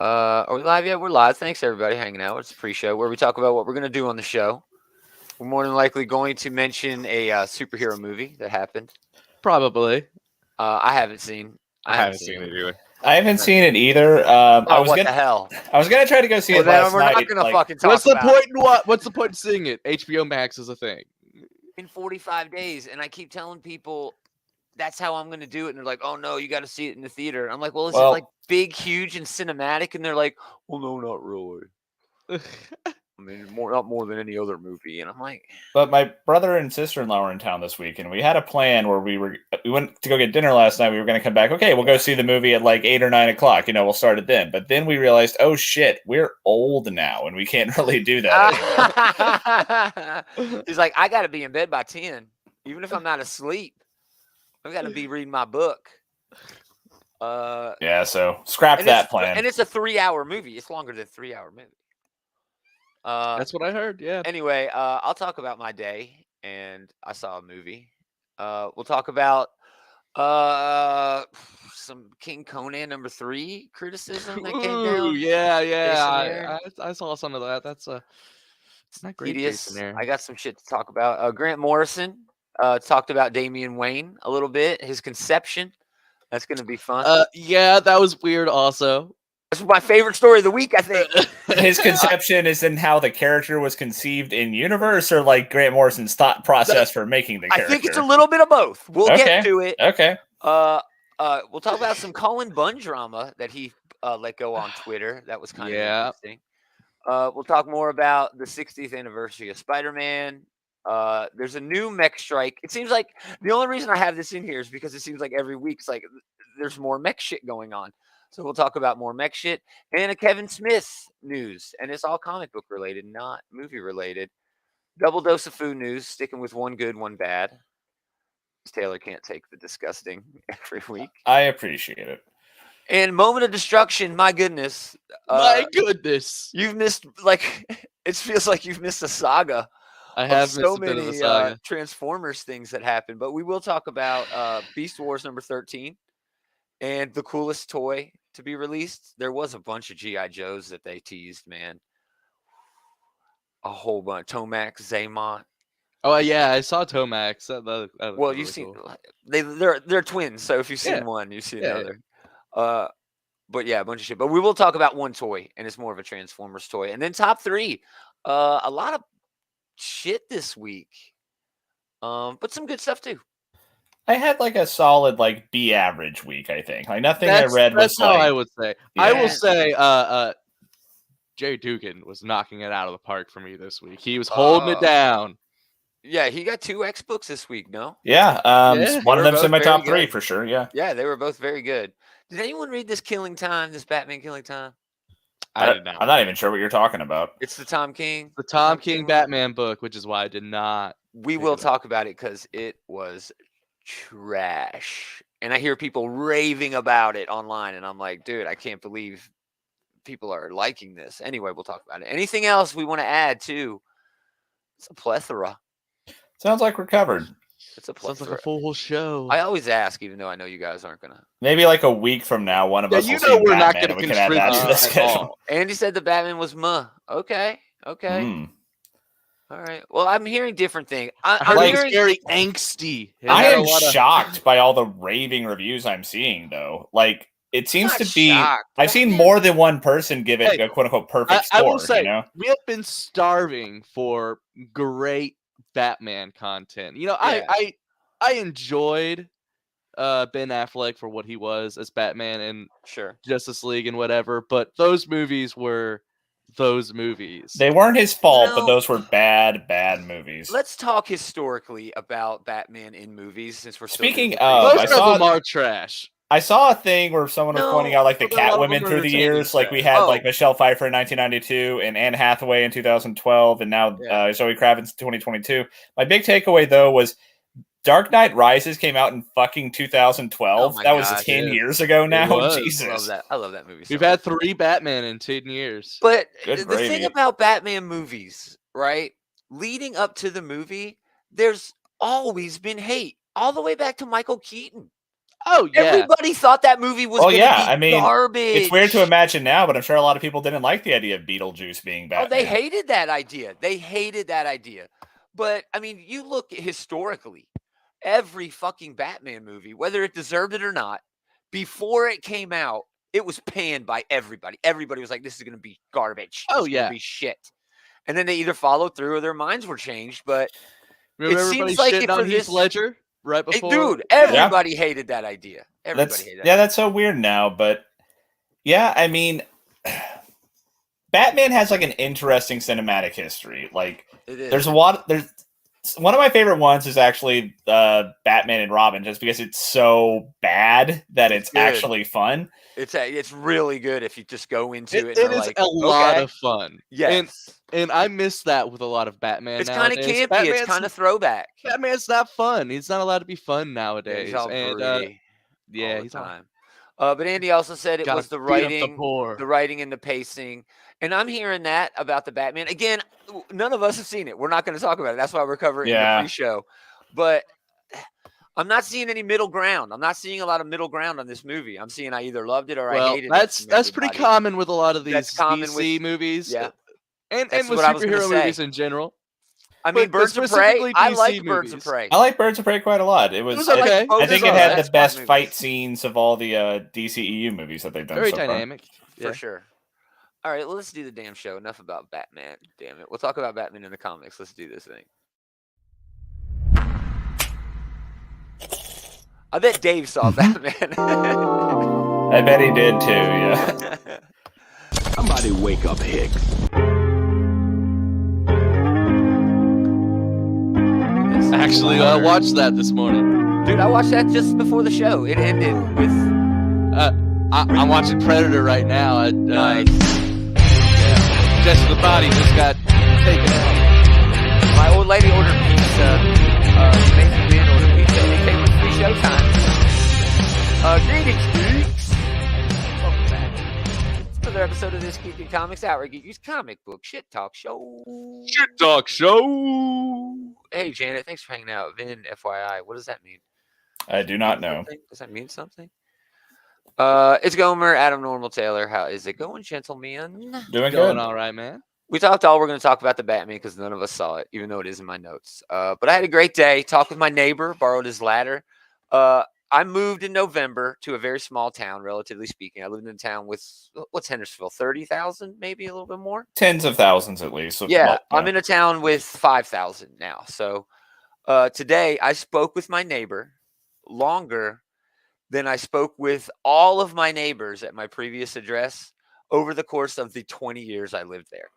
Are we live yet? We're live. Thanks everybody hanging out. It's a pre-show where we talk about what we're going to do on the show. We're more than likely going to mention a superhero movie that happened. Probably. I haven't seen. I haven't seen it either. I haven't seen it either. Oh, what the hell? I was gonna try to go see Well, it then last we're night. not going to like, fucking talk What's the about point in what? What's the point in seeing it? HBO Max is a thing. in 45 days, and I keep telling people that's how I'm going to do it, and they're like, "Oh no, you got to see it in the theater." I'm like, "Well, is it like big, huge, and cinematic?" And they're like, "Well, no, not really. I mean, not more than any other movie." And I'm like, But my brother and sister-in-law were in town this week, and we had a plan where we went to go get dinner last night. We were going to come back. Okay, we'll go see the movie at like 8 or 9 o'clock. We'll start it then. But then we realized, oh shit, we're old now, and we can't really do that anymore. He's like, I got to be in bed by 10, even if I'm not asleep. I've got to be reading my book. Yeah, so scrap that plan. And it's a 3-hour movie. It's longer than a 3-hour movie. That's what I heard. Yeah. Anyway, I'll talk about my day, and I saw a movie. We'll talk about some King Conan #3 criticism that came down. Yeah. I saw some of that. It's not great. I got some shit to talk about. Grant Morrison talked about Damian Wayne a little bit. His conception. That's going to be fun. Yeah, that was weird. Also. That's my favorite story of the week, I think. His conception is in how the character was conceived in universe, or like Grant Morrison's thought process for making the character? I think it's a little bit of both. We'll get to it. Okay. We'll talk about some Cullen Bunn drama that he let go on Twitter. That was kind of interesting. We'll talk more about the 60th anniversary of Spider-Man. There's a new mech strike. It seems like the only reason I have this in here is because it seems like every week it's like there's more mech shit going on. So we'll talk about more mech shit and a Kevin Smith news. And it's all comic book related, not movie related. Double dose of food news, sticking with one good, one bad. Taylor can't take the disgusting every week. I appreciate it. And moment of destruction, my goodness. My goodness. You've missed, it feels like you've missed a saga. I have so many Transformers things that happened. But we will talk about Beast Wars #13 and the coolest toy to be released. There was a bunch of G.I. Joes that they teased, man. A whole bunch. Tomax, Zaymont. Oh yeah, I saw Tomax. Well, really you've seen cool. they're twins, so if you've seen one, you've seen another. But yeah, a bunch of shit. But we will talk about one toy, and it's more of a Transformers toy. And then top 3, a lot of shit this week, but some good stuff too. I had like a solid B average week. I think nothing I read was. That's how I would say. Yeah. I will say, Jay Dugan was knocking it out of the park for me this week. He was holding it down. Yeah, he got 2 X books this week. No. Yeah, one of them's in my top 3 for sure. Yeah, they were both very good. Did anyone read this Killing Time? This Batman Killing Time? I did not. I'm not even sure what you're talking about. It's the Tom King. The Tom King Batman book, which is why I did not. We will talk about it because it was trash. And I hear people raving about it online. And I'm like, dude, I can't believe people are liking this. Anyway, we'll talk about it. Anything else we want to add to? It's a plethora. Sounds like we're covered. It's a plethora. Sounds like a full show. I always ask, even though I know you guys aren't going to. Maybe like a week from now, one of us will see we're Batman, not going to we can add that to the schedule. Andy said the Batman was Okay. All right. Well, I'm hearing different things. I'm hearing very angsty. I am shocked by all the raving reviews I'm seeing, though. It seems to be. I've seen more than one person give it a quote unquote perfect score. I will say, we have been starving for great Batman content. I enjoyed Ben Affleck for what he was as Batman and Justice League and whatever, but those movies were those movies. They weren't his fault, but those were bad movies. Let's talk historically about Batman in movies, since we're speaking of. Most of them are trash. I saw a thing where someone was pointing out the Catwomen through the years. We had Michelle Pfeiffer in 1992 and Anne Hathaway in 2012, and now Zoe Kravitz in 2022. My big takeaway though was Dark Knight Rises came out in fucking 2012. That was 10 years ago now. Jesus, I love that movie. We've had 3 Batman in 10 years. But the thing about Batman movies, right? Leading up to the movie, there's always been hate, all the way back to Michael Keaton. Oh yeah. Everybody thought that movie was going to be garbage. It's weird to imagine now, but I'm sure a lot of people didn't like the idea of Beetlejuice being Batman. Oh, they hated that idea. But I mean, you look historically, every fucking Batman movie, whether it deserved it or not, before it came out, it was panned by everybody. Everybody was like, "This is going to be garbage. Oh, this is going to be shit." And then they either followed through or their minds were changed. But remember everybody shitting on Heath Ledger right before? Dude, everybody hated that idea. Everybody hated that. Yeah, that's so weird now. But yeah, I mean, Batman has like an interesting cinematic history. Like, there's one of my favorite ones is actually Batman and Robin, just because it's so bad that it's actually fun. It's really good if you just go into it. It is a lot of fun. Yes. And I miss that with a lot of Batman. It's kind of campy. It's kind of throwback. Batman's not fun. He's not allowed to be fun nowadays. He's all broody all the time. But Andy also said it was the writing and the pacing. And I'm hearing that about the Batman. Again, none of us have seen it. We're not going to talk about it. That's why we're covering the pre-show. But I'm not seeing any middle ground. I'm not seeing a lot of middle ground on this movie. I'm seeing I either loved it or I hated it. That's pretty common with a lot of these DC movies. Yeah. And with superhero movies in general. I mean, Birds of Prey. I like Birds of Prey. I like Birds of Prey quite a lot. It was okay. I think it had the best fight scenes of all the DCEU movies that they've done. Very dynamic. For sure. All right, let's do the damn show. Enough about Batman. Damn it. We'll talk about Batman in the comics. Let's do this thing. I bet Dave saw Batman. I bet he did too, yeah. Somebody wake up Hicks. Actually, I watched that this morning. Dude, I watched that just before the show. It ended with... I'm watching Predator right now. Nice. Jesse the Body just got taken out. My old lady ordered pizza. Nathan Ben ordered pizza. It came with free showtime. Greetings, geeks. Welcome back. It's another episode of this Geek and Comics Outward Geeks comic book shit talk show. Hey, Janet, thanks for hanging out. Vin, FYI, what does that mean? I do not know. Does that mean something? It's Gomer, Adam Normal Taylor. How is it going, gentlemen? Doing good. All right, man. We talked all. We're going to talk about the Batman because none of us saw it, even though it is in my notes. But I had a great day. Talked with my neighbor, borrowed his ladder. I moved in November to a very small town, relatively speaking. I lived in a town with, what's Hendersonville, 30,000, maybe a little bit more? Tens of thousands at least. I'm in a town with 5,000 now. So today I spoke with my neighbor longer than I spoke with all of my neighbors at my previous address over the course of the 20 years I lived there.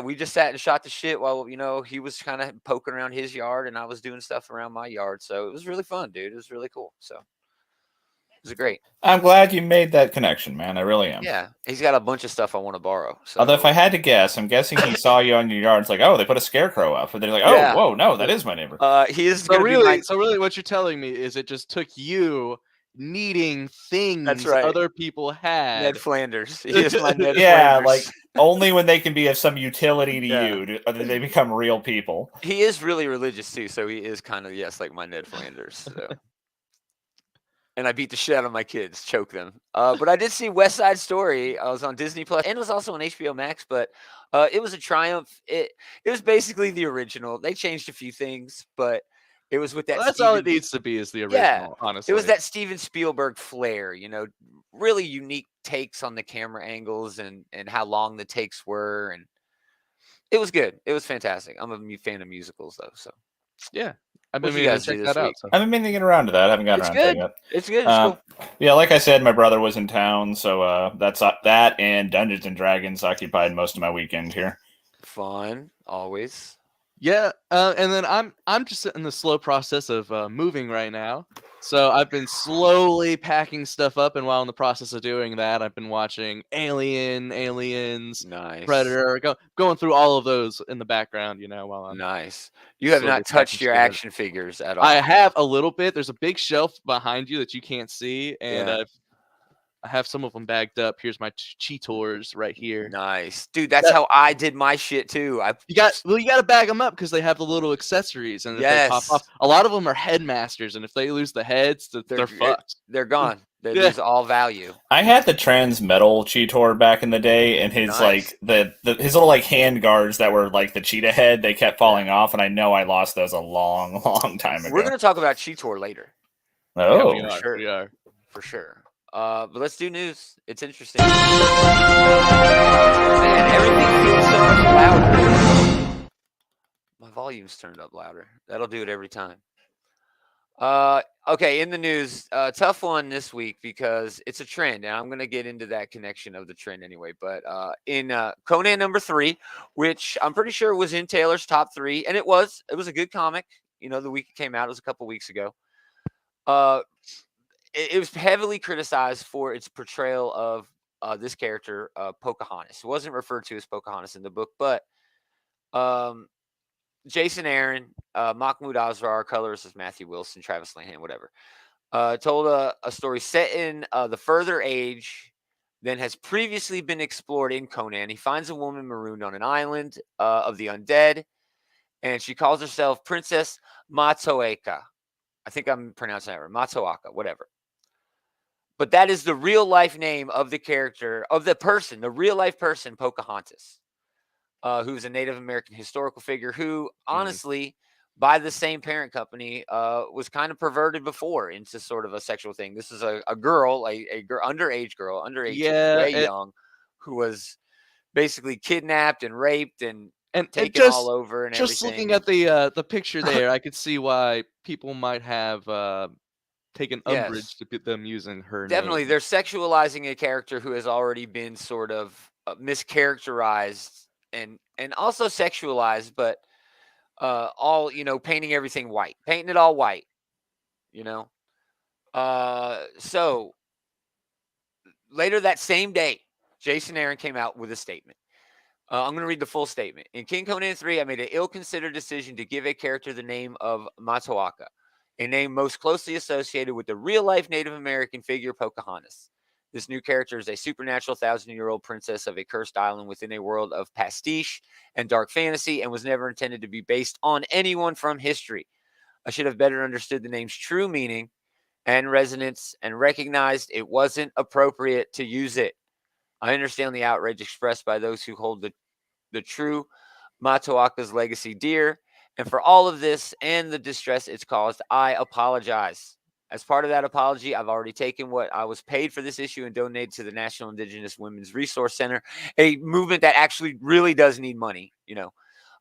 We just sat and shot the shit while, he was kind of poking around his yard and I was doing stuff around my yard. So it was really fun, dude. It was really cool. So it was great. I'm glad you made that connection, man. I really am. Yeah. He's got a bunch of stuff I want to borrow. So. Although if I had to guess, I'm guessing he saw you on your yard. It's like, oh, they put a scarecrow up. But they're like, oh, whoa, no, that is my neighbor. He is so really what you're telling me is it just took you needing things other people had. Ned Flanders. He is my Ned Flanders. Like only when they can do some utility to you do they become real people. He is really religious too, so he is kind of like my Ned Flanders. So. And I beat the shit out of my kids, choke them. But I did see West Side Story. I was on Disney Plus, and it was also on HBO Max. But it was a triumph. It was basically the original. They changed a few things, but it was with that. Well, that's all it needs to be is the original. Honestly, it was that Steven Spielberg flair. Really unique takes on the camera angles and how long the takes were, and it was good. It was fantastic. I'm a fan of musicals, though. So yeah. I've been meaning to check that out. I've been meaning to get around to that. I haven't gotten around to it yet. It's good. It's cool. Yeah, like I said, my brother was in town, so that's that and Dungeons and Dragons occupied most of my weekend here. Fun, always. Yeah, and then I'm just in the slow process of moving right now. So I've been slowly packing stuff up, and while in the process of doing that, I've been watching Aliens, nice. Predator, going through all of those in the background, while I'm nice. You have not touched your action figures at all. I have a little bit. There's a big shelf behind you that you can't see, and I have some of them bagged up. Here's my Cheetors right here. Nice, dude. That's how I did my shit too. You got to bag them up because they have the little accessories, and if they pop off, a lot of them are headmasters, and if they lose the heads, they're fucked. They're gone. They lose all value. I had the trans metal Cheetor back in the day, and his like his little like hand guards that were like the cheetah head, they kept falling off, and I know I lost those a long time ago. We're gonna talk about Cheetor later. Oh, yeah, we are for sure. But let's do news. It's interesting. Man, everything feels so much louder. My volume's turned up louder. That'll do it every time. Okay, in the news, tough one this week because it's a trend, and I'm going to get into that connection of the trend anyway. But in Conan #3, which I'm pretty sure was in Taylor's top 3, and it was a good comic. The week it came out, it was a couple weeks ago. It was heavily criticized for its portrayal of this character, Pocahontas. It wasn't referred to as Pocahontas in the book, but Jason Aaron, Mahmoud Asrar, colorist is Matthew Wilson, Travis Lanham, whatever, told a story set in the further age than has previously been explored in Conan. He finds a woman marooned on an island of the undead, and she calls herself Princess Matoaka. I think I'm pronouncing that right. Matoaka, whatever. But that is the real life name of the character, of the person, the real life person, Pocahontas, who's a Native American historical figure who, honestly, by the same parent company, was kind of perverted before into sort of a sexual thing. This is a girl, a underage girl, way young, who was basically kidnapped and raped and taken all over and just everything. Looking at the picture there, I could see why people might have taken umbrage to them using her Definitely, name. they're sexualizing a character who has already been sort of mischaracterized and also sexualized, but all painting everything white, painting it all white. So later that same day, Jason Aaron came out with a statement. I'm going to read the full statement. In King Conan 3, I made an ill-considered decision to give a character the name of Matoaka, a name most closely associated with the real-life Native American figure Pocahontas. This new character is a supernatural 1,000-year-old princess of a cursed island within a world of pastiche and dark fantasy, and was never intended to be based on anyone from history. I should have better understood the name's true meaning and resonance and recognized it wasn't appropriate to use it. I understand the outrage expressed by those who hold the true Matoaka's legacy dear, and for all of this and the distress it's caused, I apologize. As part of that apology, I've already taken what I was paid for this issue and donated to the National Indigenous Women's Resource Center, a movement that actually really does need money.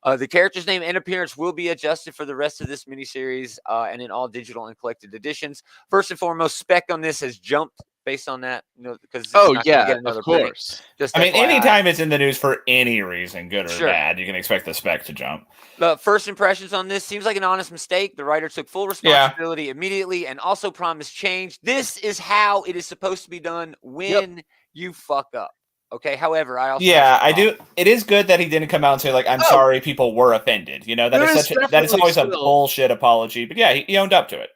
The character's name and appearance will be adjusted for the rest of this miniseries and in all digital and collected editions. First and foremost, spec on this has jumped based on that, because of course. Just I mean, anytime it's in the news for any reason, good or bad, you can expect the spec to jump. The first impressions on this seems like an honest mistake. The writer took full responsibility immediately and also promised change. This is how it is supposed to be done when you fuck up. Okay. However, I also I do. It is good that he didn't come out and say like, "I'm sorry, people were offended." That is always a bullshit apology. But yeah, he owned up to it.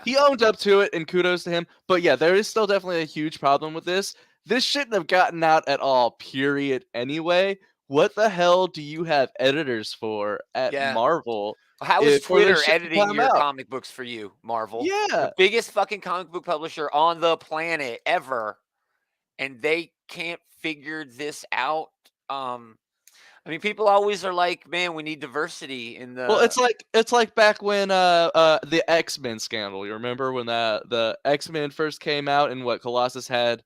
He owned up to it, and kudos to him. But yeah, there is still definitely a huge problem with this. This shouldn't have gotten out at all. Period. Anyway, what the hell do you have editors for at Marvel? How is Twitter editing your comic books for you, Marvel? Yeah, the biggest fucking comic book publisher on the planet ever, and they can't figure this out. I mean, people always are like, "Man, we need diversity in the." Well, it's like back when the X-Men scandal. You remember when the X-Men first came out and what Colossus had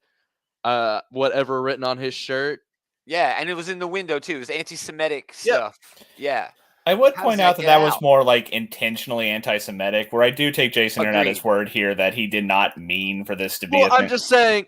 whatever written on his shirt. Yeah, and it was in the window too. It was anti-Semitic stuff. Yeah. I would point out that was more like intentionally anti-Semitic, where I do take Jason Aaron at his word here that he did not mean for this to be. I'm just saying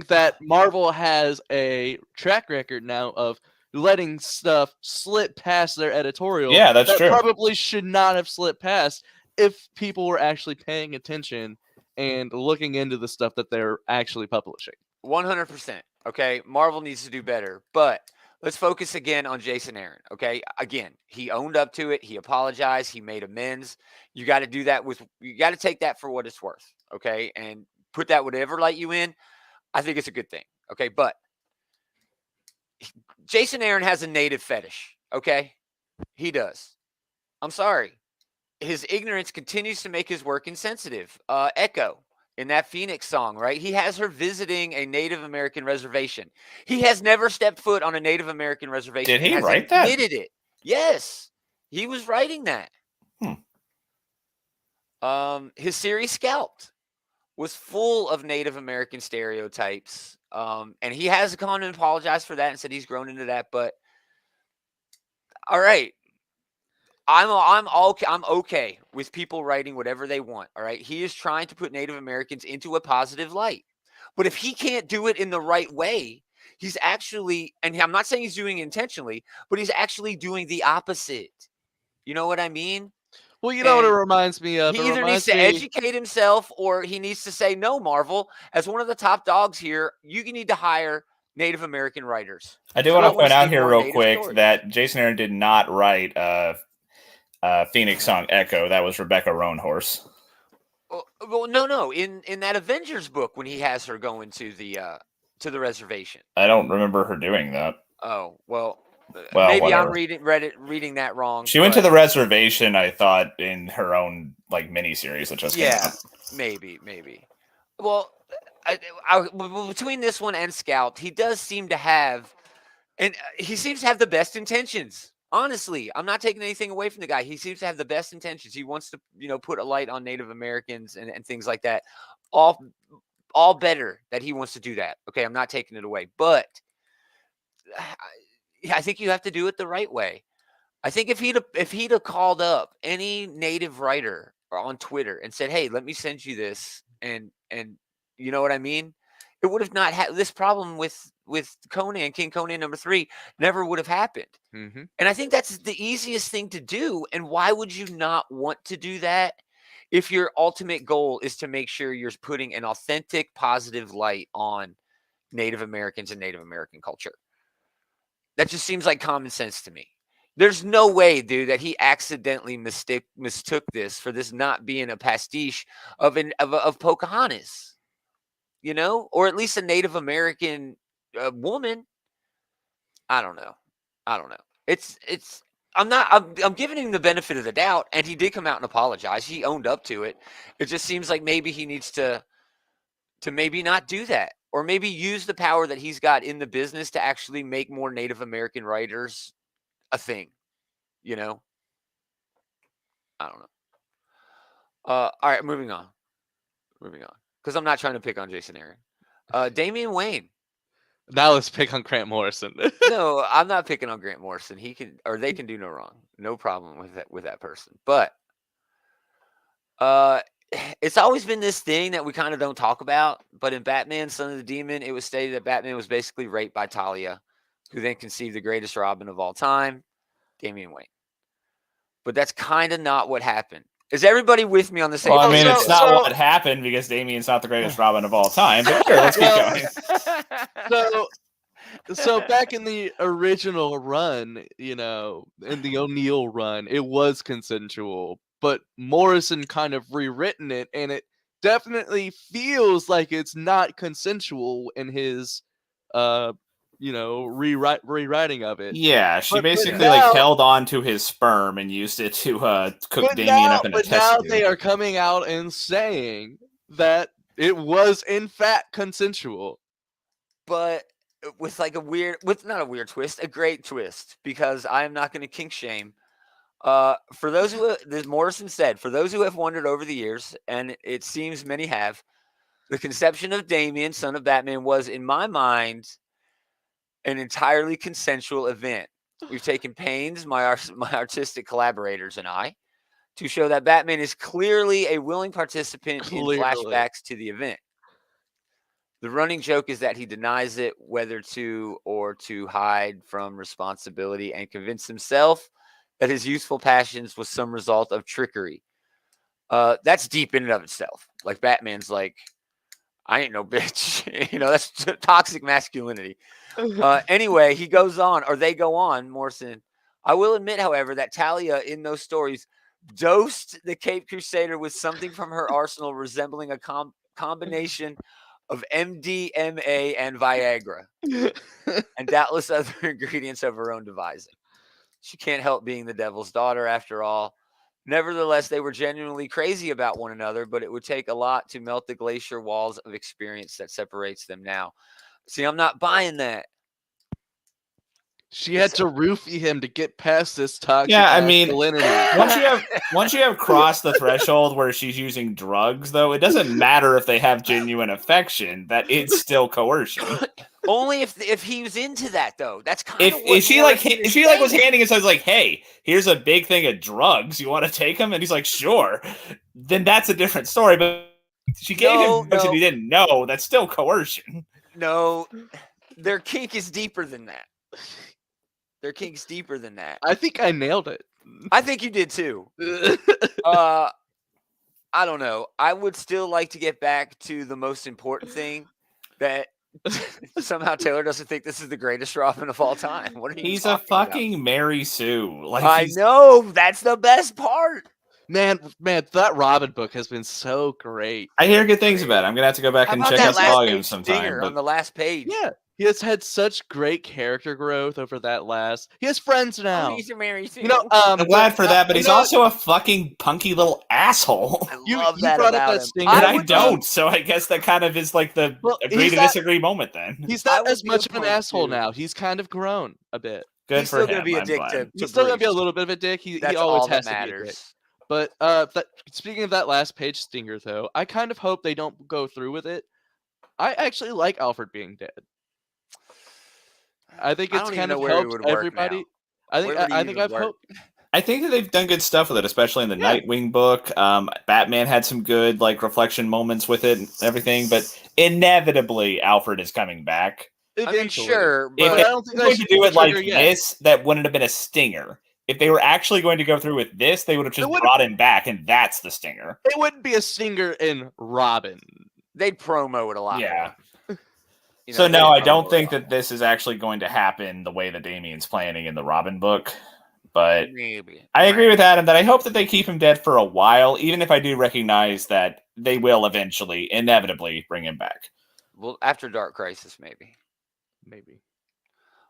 that Marvel has a track record now of letting stuff slip past their editorial. Yeah, that's true. Probably should not have slipped past if people were actually paying attention and looking into the stuff that they're actually publishing. 100%. Okay, Marvel needs to do better, but let's focus again on Jason Aaron, okay? Again, he owned up to it. He apologized. He made amends. You got to do that you got to take that for what it's worth, okay? And put that whatever light you in. I think it's a good thing. Okay, but Jason Aaron has a native fetish. Okay, he does. I'm sorry. His ignorance continues to make his work insensitive. Echo in that Phoenix song, right? He has her visiting a Native American reservation. He has never stepped foot on a Native American reservation. Did he and has write that? Admitted it. Yes, he was writing that. His series Scalped was full of Native American stereotypes, and he has gone and apologized for that and said he's grown into that. But all right. I'm okay with people writing whatever they want. All right. He is trying to put Native Americans into a positive light. But if he can't do it in the right way, he's actually, and I'm not saying he's doing it intentionally, but he's actually doing the opposite. You know what I mean? Well, you know what it reminds me of? He either needs to educate himself or he needs to say, no, Marvel, as one of the top dogs here, you need to hire Native American writers. I do want to point out here real quick that Jason Aaron did not write Phoenix song Echo. That was Rebecca Roanhorse. Well, no. In that Avengers book, when he has her going to the reservation, I don't remember her doing that. Oh well, maybe whatever. I'm reading that wrong. She went to the reservation, I thought, in her own miniseries that just came out. Maybe. Well, between this one and Scout, he does seem to have, and he seems to have the best intentions. Honestly, I'm not taking anything away from the guy. He seems to have the best intentions. He wants to, put a light on Native Americans and things like that. All better that he wants to do that. Okay, I'm not taking it away, but I think you have to do it the right way. I think if he'd have called up any Native writer on Twitter and said, "Hey, let me send you this," and you know what I mean, it would have not had this problem with Conan, King Conan #3 never would have happened. Mm-hmm. And I think that's the easiest thing to do. And why would you not want to do that if your ultimate goal is to make sure you're putting an authentic, positive light on Native Americans and Native American culture? That just seems like common sense to me. There's no way, dude, that he accidentally mistook this for this not being a pastiche of Pocahontas, or at least a Native American woman. I don't know. I'm giving him the benefit of the doubt, and he did come out and apologize. He owned up to it. It just seems like maybe he needs to maybe not do that, or maybe use the power that he's got in the business to actually make more Native American writers a thing. I don't know. All right, moving on, because I'm not trying to pick on Jason Aaron. Damian Wayne. Now let's pick on Grant Morrison. No, I'm not picking on Grant Morrison. They can do no wrong. No problem with that person. But it's always been this thing that we kind of don't talk about. But in Batman, Son of the Demon, it was stated that Batman was basically raped by Talia, who then conceived the greatest Robin of all time, Damian Wayne. But that's kind of not what happened. Is everybody with me on the same? Well, I mean, it's not what happened because Damian's not the greatest Robin of all time. But sure, let's keep going. So back in the original run, in the O'Neill run, it was consensual, but Morrison kind of rewritten it, and it definitely feels like it's not consensual in his, rewriting of it. Yeah, she basically held on to his sperm and used it to cook Damian up in a test tube. But now they are coming out and saying that it was in fact consensual. But with not a weird twist, a great twist, because I am not going to kink shame. For those who, as Morrison said, for those who have wondered over the years, and it seems many have, the conception of Damian, son of Batman, was, in my mind, an entirely consensual event. We've taken pains, my artistic collaborators and I, to show that Batman is clearly a willing participant in flashbacks to the event. The running joke is that he denies it, whether to or to hide from responsibility and convince himself that his youthful passions was some result of trickery. That's deep in and of itself. Like, Batman's like, I ain't no bitch. That's toxic masculinity. Anyway, he goes on, or they go on, Morrison. I will admit, however, that Talia in those stories dosed the Caped Crusader with something from her arsenal resembling a combination of MDMA and Viagra, and doubtless other ingredients of her own devising. She can't help being the devil's daughter, after all. Nevertheless, they were genuinely crazy about one another, but it would take a lot to melt the glacier walls of experience that separates them now. See, I'm not buying that. She had to roofie him to get past this toxic masculinity. Once you have crossed the threshold where she's using drugs, though, it doesn't matter if they have genuine affection. That it's still coercion. Only if he was into that, though. That's kind of what if she was handing it, so I was like, "Hey, here's a big thing of drugs. You want to take them?" And he's like, "Sure." Then that's a different story. But she gave him drugs and he didn't know. That's still coercion. No, their kink is deeper than that. Their kink's deeper than that. I think I nailed it. I think you did too. I don't know. I would still like to get back to the most important thing, that somehow Taylor doesn't think this is the greatest Robin of all time. What are you He's a fucking about? Mary Sue. Like, I know. That's the best part. Man, that Robin book has been so great. I hear good things about it. I'm gonna have to go back and check out the volume sometime. On the last page. Yeah. He has had such great character growth over that last. He has friends now. Oh, he's a Mary Sue. I'm glad for that, but he's also a fucking punky little asshole. I love that brought about up that him. stinger. I don't, so I guess that kind of is like the agree to disagree moment. Then he's not as much of an asshole now. He's kind of grown a bit. Good he's for still him. Gonna be a dick he's still gonna be a little bit of a dick. He always has to be a dick. But speaking of that last page stinger, though, I kind of hope they don't go through with it. I actually like Alfred being dead. I think it's kind of helped everybody. I think I've hoped. I think that they've done good stuff with it, especially in the Nightwing book. Batman had some good reflection moments with it and everything, but inevitably Alfred is coming back. Eventually. I mean, sure, but if I don't think they should do it like this, that wouldn't have been a stinger. If they were actually going to go through with this, they would have just brought him back, and that's the stinger. It wouldn't be a stinger in Robin. They'd promo it a lot more. So no, I don't think that this is actually going to happen the way that Damien's planning in the Robin book. But maybe. I agree with Adam that I hope that they keep him dead for a while, even if I do recognize that they will eventually, inevitably, bring him back. Well, after Dark Crisis, maybe.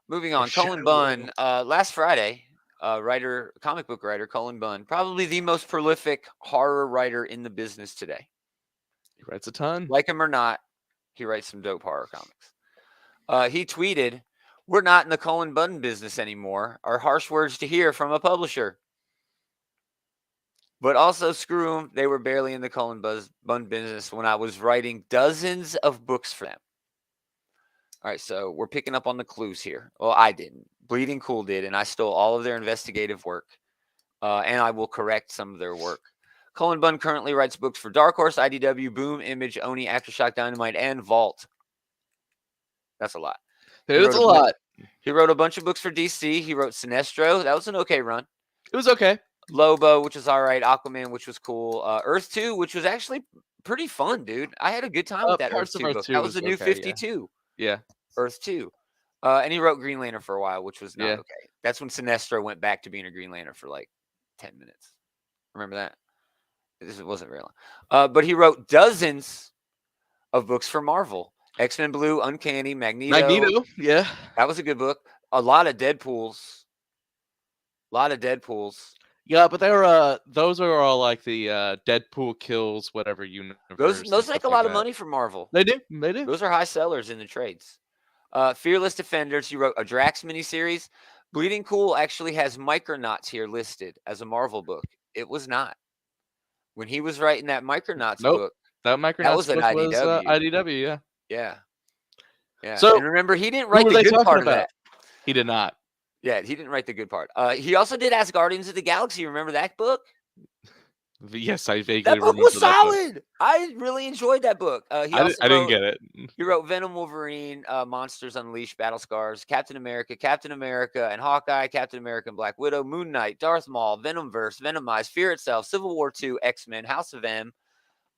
Moving on, Cullen Shadow Bunn. Last Friday, comic book writer Cullen Bunn, probably the most prolific horror writer in the business today. He writes a ton. Like him or not, he writes some dope horror comics. He tweeted, "We're not in the Cullen Bunn business anymore," are harsh words to hear from a publisher. But also, screw them, they were barely in the Cullen Bunn business when I was writing dozens of books for them. All right, so we're picking up on the clues here. Well, I didn't. Bleeding Cool did, and I stole all of their investigative work. And I will correct some of their work. Cullen Bunn currently writes books for Dark Horse, IDW, Boom, Image, Oni, Aftershock, Dynamite, and Vault. That's a lot. It's a lot. He wrote a bunch of books for DC. He wrote Sinestro. That was an okay run. It was okay. Lobo, which was all right. Aquaman, which was cool. Earth 2, which was actually pretty fun, dude. I had a good time with that Earth 2 book. That was the new 52. Yeah. Earth 2. And he wrote Green Lantern for a while, which was not okay. That's when Sinestro went back to being a Green Lantern for like 10 minutes. Remember that? This wasn't real. But he wrote dozens of books for Marvel. X-Men Blue, Uncanny, Magneto. Yeah. That was a good book. A lot of Deadpools. Yeah, but they were those are all like the Deadpool kills whatever universe. Those make a lot of money for Marvel. They do. Those are high sellers in the trades. Fearless Defenders. He wrote a Drax miniseries. Bleeding Cool actually has Micronauts here listed as a Marvel book. It was not. When he was writing that Micronauts book, that was an IDW. Was, IDW, yeah. So and remember, he didn't write the good part of that. He did not. Yeah, he didn't write the good part. He also did As Guardians of the Galaxy. Remember that book? Yes, I vaguely remember. That book was solid. I really enjoyed that book. I didn't get it. He wrote Venom, Wolverine, Monsters Unleashed, Battle Scars, Captain America, and Hawkeye, Captain America and Black Widow, Moon Knight, Darth Maul, Venomverse, Venomized, Fear Itself, Civil War II, X-Men, House of M.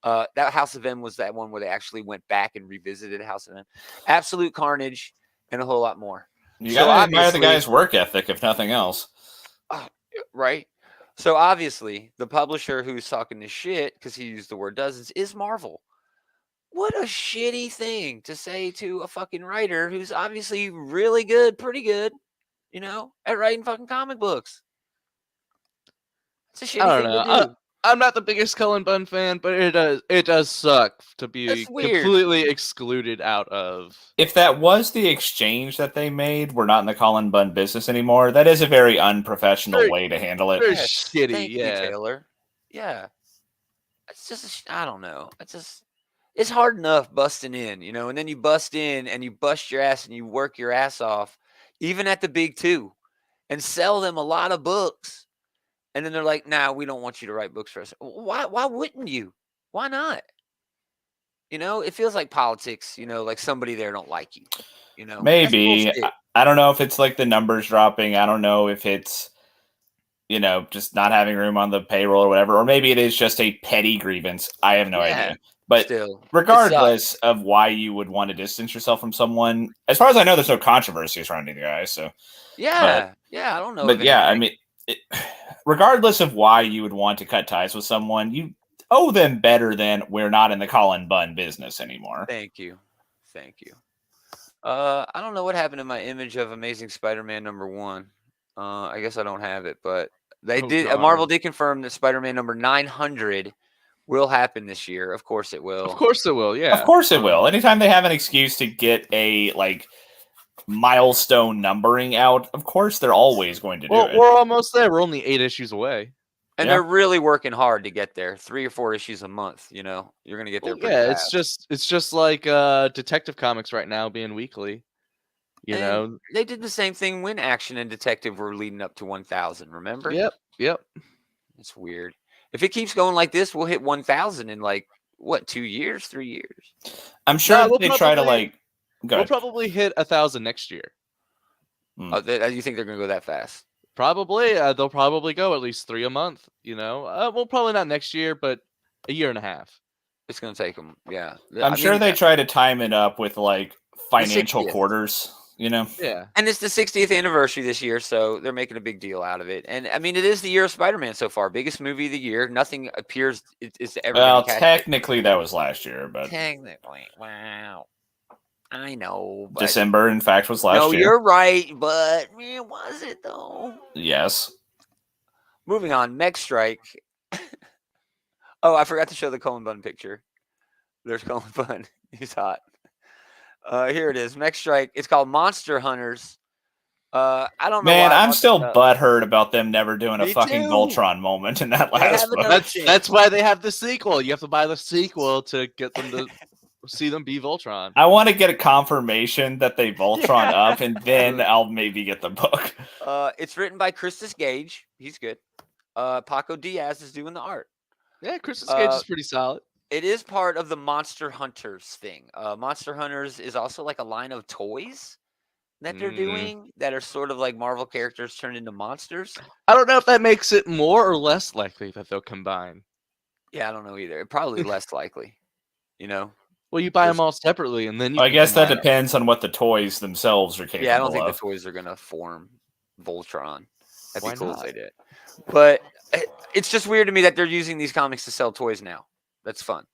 That House of M was that one where they actually went back and revisited House of M. Absolute Carnage, and a whole lot more. You gotta admire the guy's work ethic, if nothing else. Right? So obviously, the publisher who's talking this shit, because he used the word dozens, is Marvel. What a shitty thing to say to a fucking writer who's obviously really good, pretty good, at writing fucking comic books. It's a shitty thing to do. I'm not the biggest Cullen Bunn fan, but it does suck to be completely excluded out of. If that was the exchange that they made, we're not in the Cullen Bunn business anymore. That is a very unprofessional way to handle it. Very shitty, Thank you, Taylor. Yeah, it's just I don't know. It's hard enough busting in, and then you bust in and you bust your ass and you work your ass off, even at the big two, and sell them a lot of books. And then they're like, "Nah, we don't want you to write books for us." Why wouldn't you? Why not? It feels like politics. Like somebody there don't like you. Maybe I don't know if it's like the numbers dropping. I don't know if it's just not having room on the payroll or whatever, or maybe it is just a petty grievance. I have no idea. But still, regardless of why you would want to distance yourself from someone, as far as I know, there's no controversy surrounding the guy. So I don't know. But yeah, I mean. Regardless of why you would want to cut ties with someone, you owe them better than we're not in the Cullen Bunn business anymore. Thank you. I don't know what happened to my image of Amazing Spider-Man #1. I guess I don't have it, but Marvel did confirm that Spider-Man number 900 will happen this year. Of course it will. Of course it will, yeah. Of course it will. Anytime they have an excuse to get a, milestone numbering out, of course they're always going to do it. We're almost there. We're only 8 issues away. And they're really working hard to get there. 3 or 4 issues a month, you're going to get there pretty fast. It's just like Detective Comics right now being weekly. They did the same thing when Action and Detective were leading up to 1,000, remember? Yep. It's weird. If it keeps going like this, we'll hit 1,000 in 2 years, 3 years. I'm sure they try to We'll probably hit 1,000 next year. Oh, you think they're going to go that fast? Probably. They'll probably go at least 3 a month. Well, probably not next year, but a year and a half. It's going to take them. Yeah, I'm sure they try to time it up with financial quarters. Yeah. And it's the 60th anniversary this year, so they're making a big deal out of it. And I mean, it is the year of Spider-Man so far, biggest movie of the year. Nothing appears is ever. Well, technically that was last year, but technically, wow. I know. But December, in fact, was last year. No, you're right, but was it though? Yes. Moving on, Meg Strike. Oh, I forgot to show the Cullen Bunn picture. There's Cullen Bunn. He's hot. Here it is, Meg Strike. It's called Monster Hunters. I don't know. Man, I'm still butthurt about them never doing a fucking Voltron moment in that last book. That's why they have the sequel. You have to buy the sequel to get them to see them be Voltron. I want to get a confirmation that they Voltron up, and then I'll maybe get the book. It's written by Christus Gage. He's good. Paco Diaz is doing the art. Yeah, Christus Gage is pretty solid. It is part of the Monster Hunters thing. Monster Hunters is also a line of toys that they're doing that are sort of like Marvel characters turned into monsters. I don't know if that makes it more or less likely that they'll combine. Yeah, I don't know either. Probably less likely. Well, you buy them all separately, and then I guess that depends on what the toys themselves are capable of. Yeah, I don't think the toys are going to form Voltron. That'd be cool if they did. But it's just weird to me that they're using these comics to sell toys now. That's fun.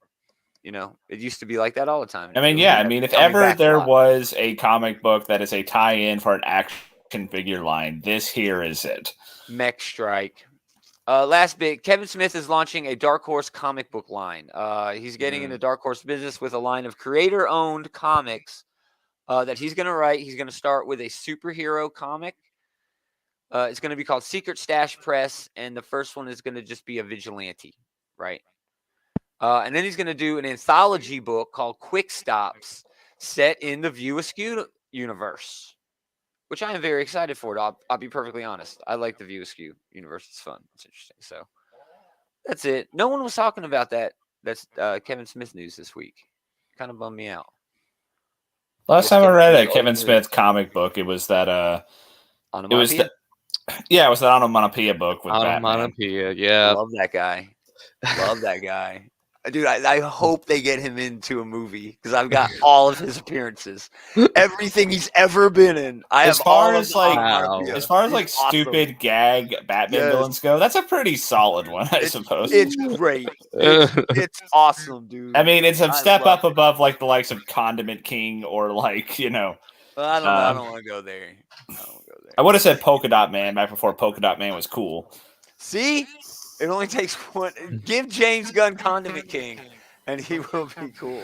It used to be like that all the time. I mean, if ever there was a comic book that is a tie-in for an action figure line, this here is it. Mech Strike. Last bit, Kevin Smith is launching a Dark Horse comic book line. He's getting into Dark Horse business with a line of creator-owned comics that he's going to write. He's going to start with a superhero comic. It's going to be called Secret Stash Press, and the first one is going to just be a vigilante, right? And then he's going to do an anthology book called Quick Stops, set in the View Askew universe, which I am very excited for. I'll be perfectly honest. I like the View Askew universe. It's fun. It's interesting. So that's it. No one was talking about that. That's Kevin Smith news this week. Kind of bummed me out. Last time I read a Kevin Smith comic book, it was that it was that Onomatopoeia book with Onomatopoeia, yeah. Love that guy. Love that guy. Dude, I hope they get him into a movie because I've got all of his appearances, everything he's ever been in. As far as He's stupid gag Batman villains go, that's a pretty solid one, I suppose. It's great. It's awesome, dude. I mean, it's a step up above like the likes of Condiment King or like I don't want to go there. I would have said Polka Dot Man back before Polka Dot Man was cool. See? It only takes one. Give James Gunn Condiment King, and he will be cool.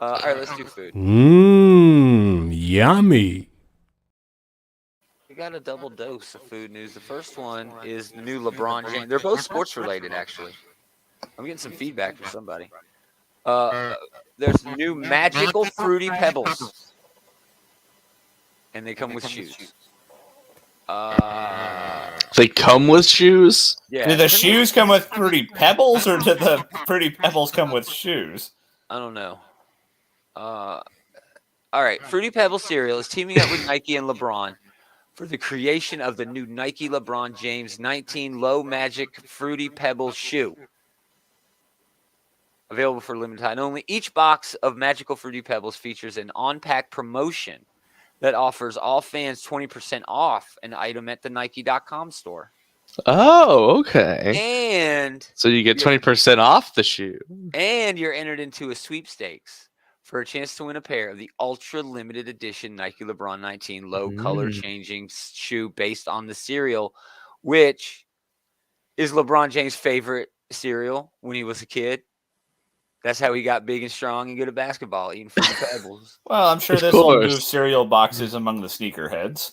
All right, let's do food. Yummy. We got a double dose of food news. The first one is the new LeBron James. They're both sports related, actually. I'm getting some feedback from somebody. There's new magical fruity pebbles, and they come with shoes. They come with shoes? Yeah. Do the shoes come with Fruity Pebbles, or do the Fruity Pebbles come with shoes? I don't know. All right. Fruity Pebbles cereal is teaming up with Nike and LeBron for the creation of the new Nike LeBron James 19 Low Magic Fruity Pebbles shoe. Available for limited time only. Each box of magical Fruity Pebbles features an on-pack promotion that offers all fans 20% off an item at the Nike.com store. Oh, okay. And so you get 20% off the shoe. And you're entered into a sweepstakes for a chance to win a pair of the ultra limited edition Nike LeBron 19 low color changing shoe based on the cereal, which is LeBron James' favorite cereal when he was a kid. That's how he got big and strong and good at basketball, eating Fruity Pebbles. Well, I'm sure this will move cereal boxes among the sneakerheads.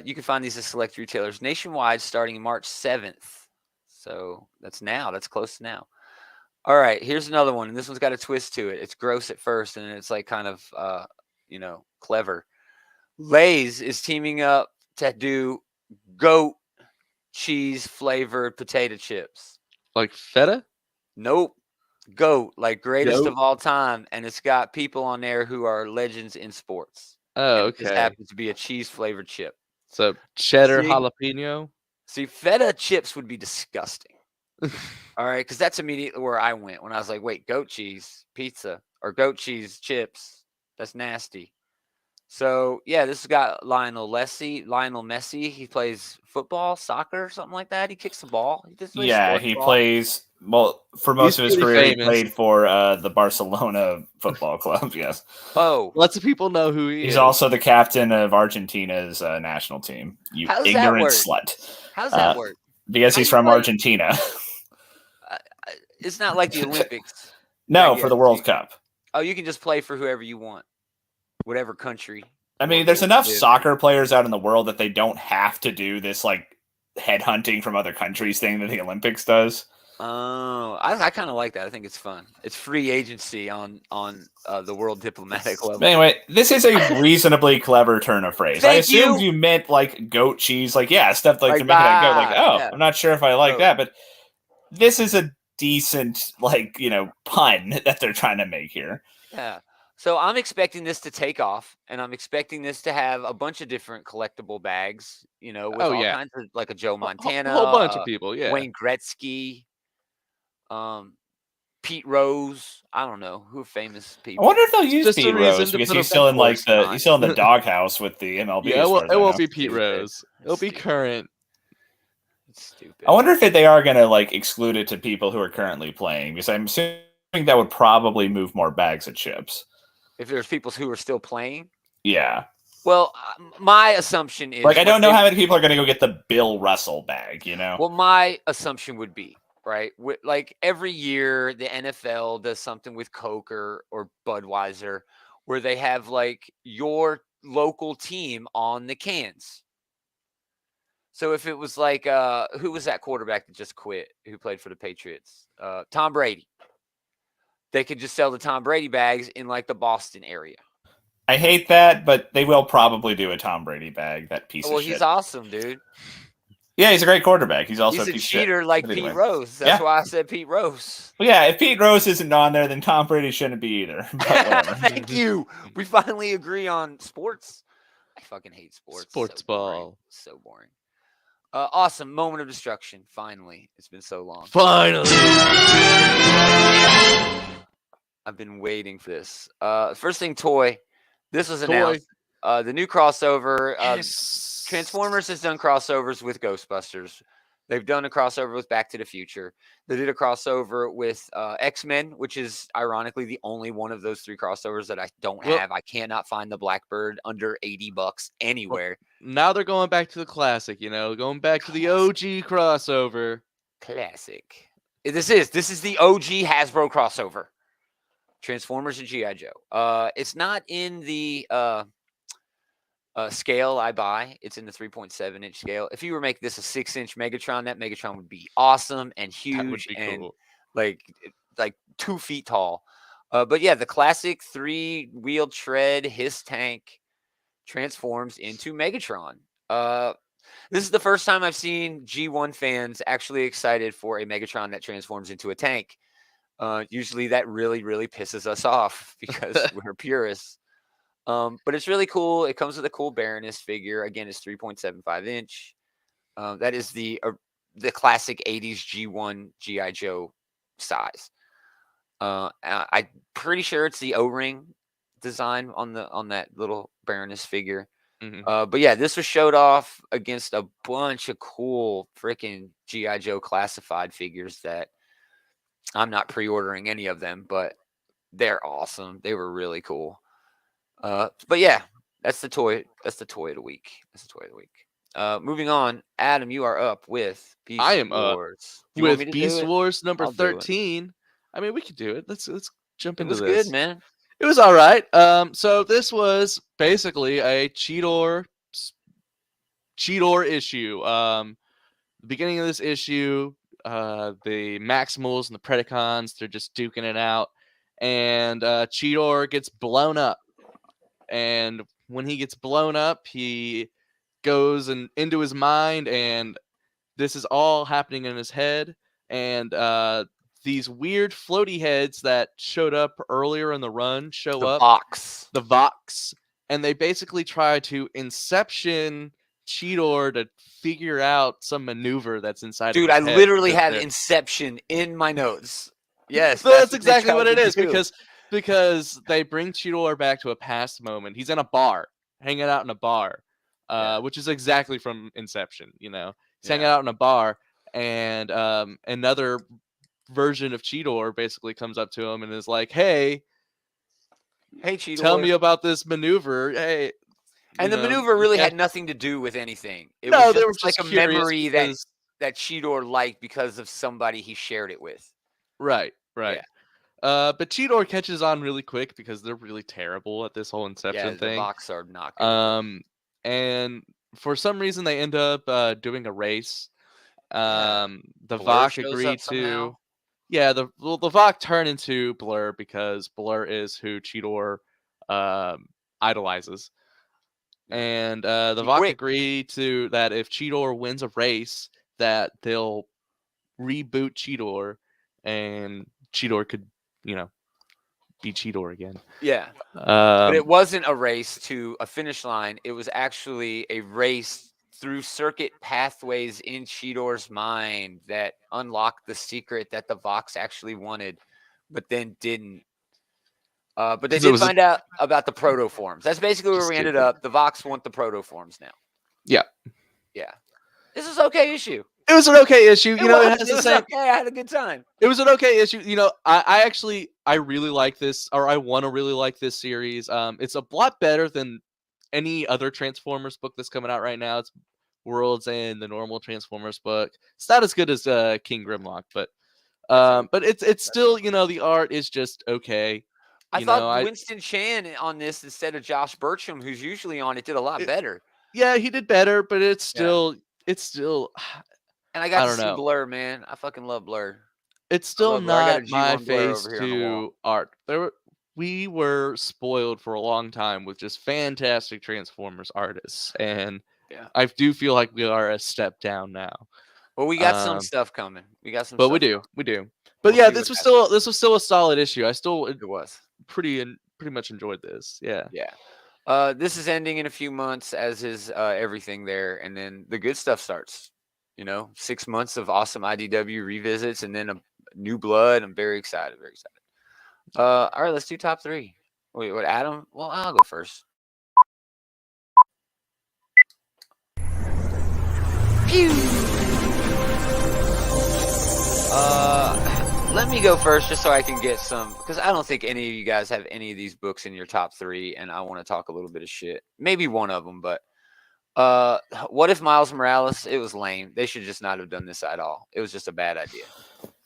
You can find these at select retailers nationwide starting March 7th. So that's now. That's close to now. All right, here's another one, and this one's got a twist to it. It's gross at first, and it's like kind of, clever. Lay's is teaming up to do goat cheese flavored potato chips. Like feta? Nope. Goat, like greatest of all time, and it's got people on there who are legends in sports. Oh, okay. This happens to be a cheese flavored chip. So cheddar jalapeno. See, feta chips would be disgusting. All right, because that's immediately where I went when I was like, wait, goat cheese pizza or goat cheese chips. That's nasty. So yeah, this has got Lionel Messi. He plays football, soccer, something like that. He kicks the ball. He plays. Well, for most of his career, he played for the Barcelona football club. Yes. Oh, lots of people know who he is. He's also the captain of Argentina's national team. You ignorant slut. How's that work? Because he's from Argentina. It's not like the Olympics. No, for the World Cup. Oh, you can just play for whoever you want, whatever country. I mean, there's enough soccer players out in the world that they don't have to do this like headhunting from other countries thing that the Olympics does. Oh, I kind of like that. I think it's fun. It's free agency on the world diplomatic level. Anyway, this is a reasonably clever turn of phrase. I assumed you meant like goat cheese, like stuff like to make that goat. Like, I'm not sure if I like that, but this is a decent pun that they're trying to make here. Yeah. So I'm expecting this to take off, and I'm expecting this to have a bunch of different collectible bags. With all kinds of like a Joe Montana, a whole bunch of people. Yeah. Wayne Gretzky. Pete Rose. I don't know who famous people. I wonder if they'll use Pete Rose because he's still in the doghouse with the MLB. Yeah, it won't be Pete Rose. It'll be current. It's stupid. I wonder if they are going to exclude it to people who are currently playing, because I'm assuming that would probably move more bags of chips. If there's people who are still playing. Yeah. Well, my assumption is I don't know how many people are going to go get the Bill Russell bag. Well, my assumption would be. Right, like every year the NFL does something with Coke or Budweiser, where they have like your local team on the cans. So if it was like, who was that quarterback that just quit, who played for the Patriots? Tom Brady. They could just sell the Tom Brady bags in like the Boston area. I hate that, but they will probably do a Tom Brady bag. That piece of shit. Well, he's awesome, dude. Yeah, he's a great quarterback. He's also a cheater like Pete Rose. That's why I said Pete Rose. Well, yeah, if Pete Rose isn't on there, then Tom Brady shouldn't be either. Thank you. We finally agree on sports. I fucking hate sports. Sports ball. So boring. Awesome moment of destruction. Finally, it's been so long. Finally, I've been waiting for this. First thing, toy. This was announced. The new crossover. Yes. Transformers has done crossovers with Ghostbusters. They've done a crossover with Back to the Future. They did a crossover with X-Men, which is ironically the only one of those 3 crossovers that I don't have. I cannot find the Blackbird under $80 anywhere. Now they're going back to the classic, going back to the OG crossover. Classic. This is the OG Hasbro crossover. Transformers and G.I. Joe. It's not in the scale I buy. It's in the 3.7-inch scale. If you were making this a 6-inch Megatron, that Megatron would be awesome and huge and cool. like 2 feet tall. But yeah, the classic 3-wheeled tread Hiss tank transforms into Megatron. This is the first time I've seen G1 fans actually excited for a Megatron that transforms into a tank. Usually that really, really pisses us off because we're purists. But it's really cool. It comes with a cool Baroness figure. Again, it's 3.75 inch. That is the classic 80s G1 G.I. Joe size. I'm pretty sure it's the O-ring design on that little Baroness figure. Mm-hmm. But yeah, this was showed off against a bunch of cool freaking G.I. Joe classified figures that I'm not pre-ordering any of them, but they're awesome. They were really cool. But yeah, that's the toy. That's the toy of the week. Moving on, Adam, you are up with Beast I am Wars. Up with Beast Wars number 13. I mean, we could do it. Let's jump into this. It was good, man. It was all right. So this was basically a Cheetor issue. The beginning of this issue, the Maximals and the Predacons, they're just duking it out, and Cheetor gets blown up. And when he gets blown up, he goes into his mind, and this is all happening in his head. And these weird floaty heads that showed up earlier in the run show up. The Vox. And they basically try to Inception Cheetor to figure out some maneuver that's inside Dude, of his I head. literally have Inception in my notes. Yes. That's exactly what it is, because they bring Cheetor back to a past moment. He's in a bar, hanging out in a bar, which is exactly from Inception, He's hanging out in a bar, and another version of Cheetor basically comes up to him and is like, hey Cheetor, tell me about this maneuver. Hey. And the maneuver really had nothing to do with anything. It was just like a memory that Cheetor liked because of somebody he shared it with. Right. Yeah. But Cheetor catches on really quick because they're really terrible at this whole Inception thing. The Vox are not good. And for some reason they end up doing a race. The Vox agreed to. Yeah, the Vox turn into Blur because Blur is who Cheetor idolizes. And the Vox agree to that if Cheetor wins a race, that they'll reboot Cheetor, and Cheetor could, be Cheetor again. Yeah. But it wasn't a race to a finish line. It was actually a race through circuit pathways in Cheetor's mind that unlocked the secret that the Vox actually wanted, but then didn't. But they did find out about the protoforms. That's basically where we ended up. The Vox want the protoforms now. Yeah. This is an okay issue. It was an okay issue. It has the same. Okay. I had a good time. It was an okay issue. I really like this, or I want to really like this series. It's a lot better than any other Transformers book that's coming out right now. It's Worlds and the normal Transformers book. It's not as good as King Grimlock, but it's still, the art is just okay. I thought Winston Chan on this instead of Josh Burcham, who's usually on it, did a lot better. Yeah, he did better, but it's still. And I got to see Blur, man. I fucking love Blur. It's still not my face to art. We were spoiled for a long time with just fantastic Transformers artists, and I do feel like we are a step down now. Well, we got some stuff coming. We do. But yeah, this was still a solid issue. It was pretty much enjoyed this. Yeah. This is ending in a few months, as is everything there, and then the good stuff starts. You know, 6 months of awesome IDW revisits and then a new blood. I'm very excited. Very excited. All right, let's do top 3. Wait, what, Adam? Well, I'll go first. Pew! Let me go first just so I can get some, because I don't think any of you guys have any of these books in your top 3, and I want to talk a little bit of shit. Maybe one of them, but What If Miles Morales? It was lame. They should just not have done this at all. It was just a bad idea.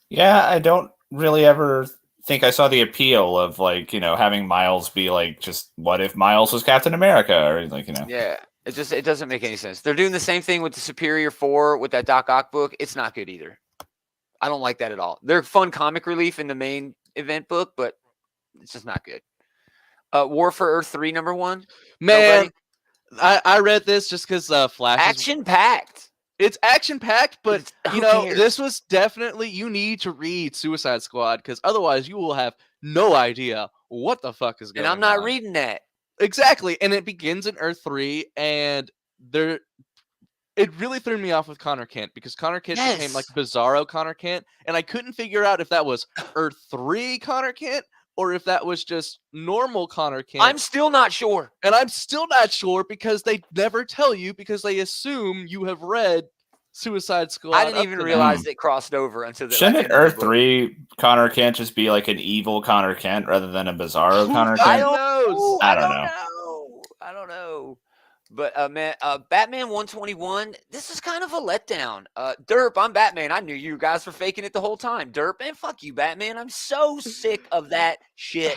Yeah, I don't really ever think I saw the appeal of, like, you know, having Miles be like, just what if Miles was Captain America, or like, you know. Yeah, it doesn't make any sense. They're doing the same thing with the Superior 4 with that Doc Ock book. It's not good either. I don't like that at all. They're fun comic relief in the main event book, but it's just not good. War for Earth 3 #1. Man, I read this just because Flash action packed. It's action packed, but you know, this was definitely, you need to read Suicide Squad because otherwise you will have no idea what the fuck is going on. And I'm not reading that. Exactly. And it begins in Earth 3, and it really threw me off with Connor Kent because Connor Kent became like Bizarro Connor Kent, and I couldn't figure out if that was Earth 3 Connor Kent or if that was just normal Connor Kent. I'm still not sure. And I'm still not sure because they never tell you because they assume you have read Suicide Squad. I didn't even realize it crossed over until the Shouldn't Earth 3 Connor Kent just be like an evil Connor Kent rather than a Bizarro Connor Kent? I don't know. I don't know. But man, Batman 121, this is kind of a letdown. Derp, I'm Batman. I knew you guys were faking it the whole time. Derp, and fuck you, Batman. I'm so sick of that shit.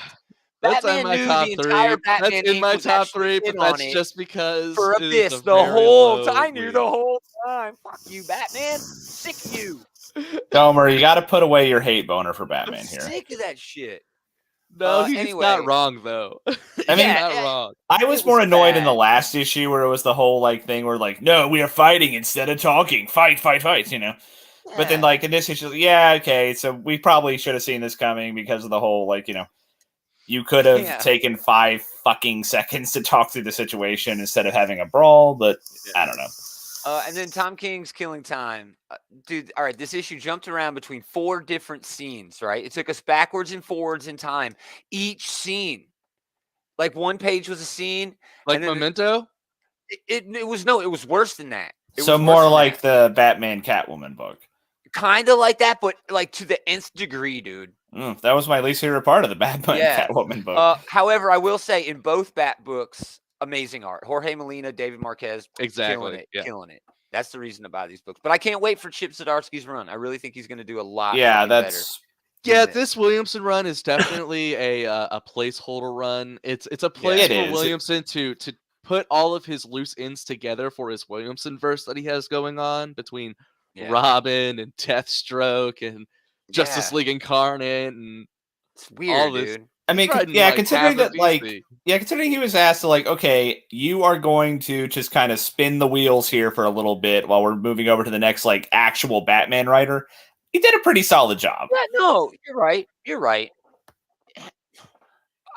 That's Batman in my knew top the 3. entire Batman That's in my top 3, but that's just because for Abyss the whole time. I knew the whole time. Fuck you, Batman. Sick of you. Domer, you got to put away your hate boner for Batman I'm here. Sick of that shit. No, he's not wrong though. I mean, not wrong. I was more annoyed in the last issue where it was the whole like thing where like, no, we are fighting instead of talking. Fight, you know. Yeah. But then like in this issue, okay, so we probably should have seen this coming because of the whole like, you know, you could have taken 5 fucking seconds to talk through the situation instead of having a brawl, but I don't know. And then Tom King's Killing Time. Dude, all right, this issue jumped around between 4 different scenes, right? It took us backwards and forwards in time. Each scene. Like one page was a scene. Like Memento? It was worse than that. So more like the Batman Catwoman book. Kind of like that, but like to the nth degree, dude. That was my least favorite part of the Batman Catwoman book. However, I will say in both Bat books, amazing art. Jorge Molina, David Marquez, killing it. That's the reason to buy these books. But I can't wait for Chip Zdarsky's run. I really think he's going to do a lot. Better. Yeah, this Williamson run is definitely a placeholder run. It's a place for Williamson to put all of his loose ends together for his Williamson verse that he has going on between Robin and Deathstroke and Justice League Incarnate and it's weird, all this. Dude. I mean, considering that, considering he was asked to, like, okay, you are going to just kind of spin the wheels here for a little bit while we're moving over to the next, like, actual Batman writer, he did a pretty solid job. Yeah, no, you're right.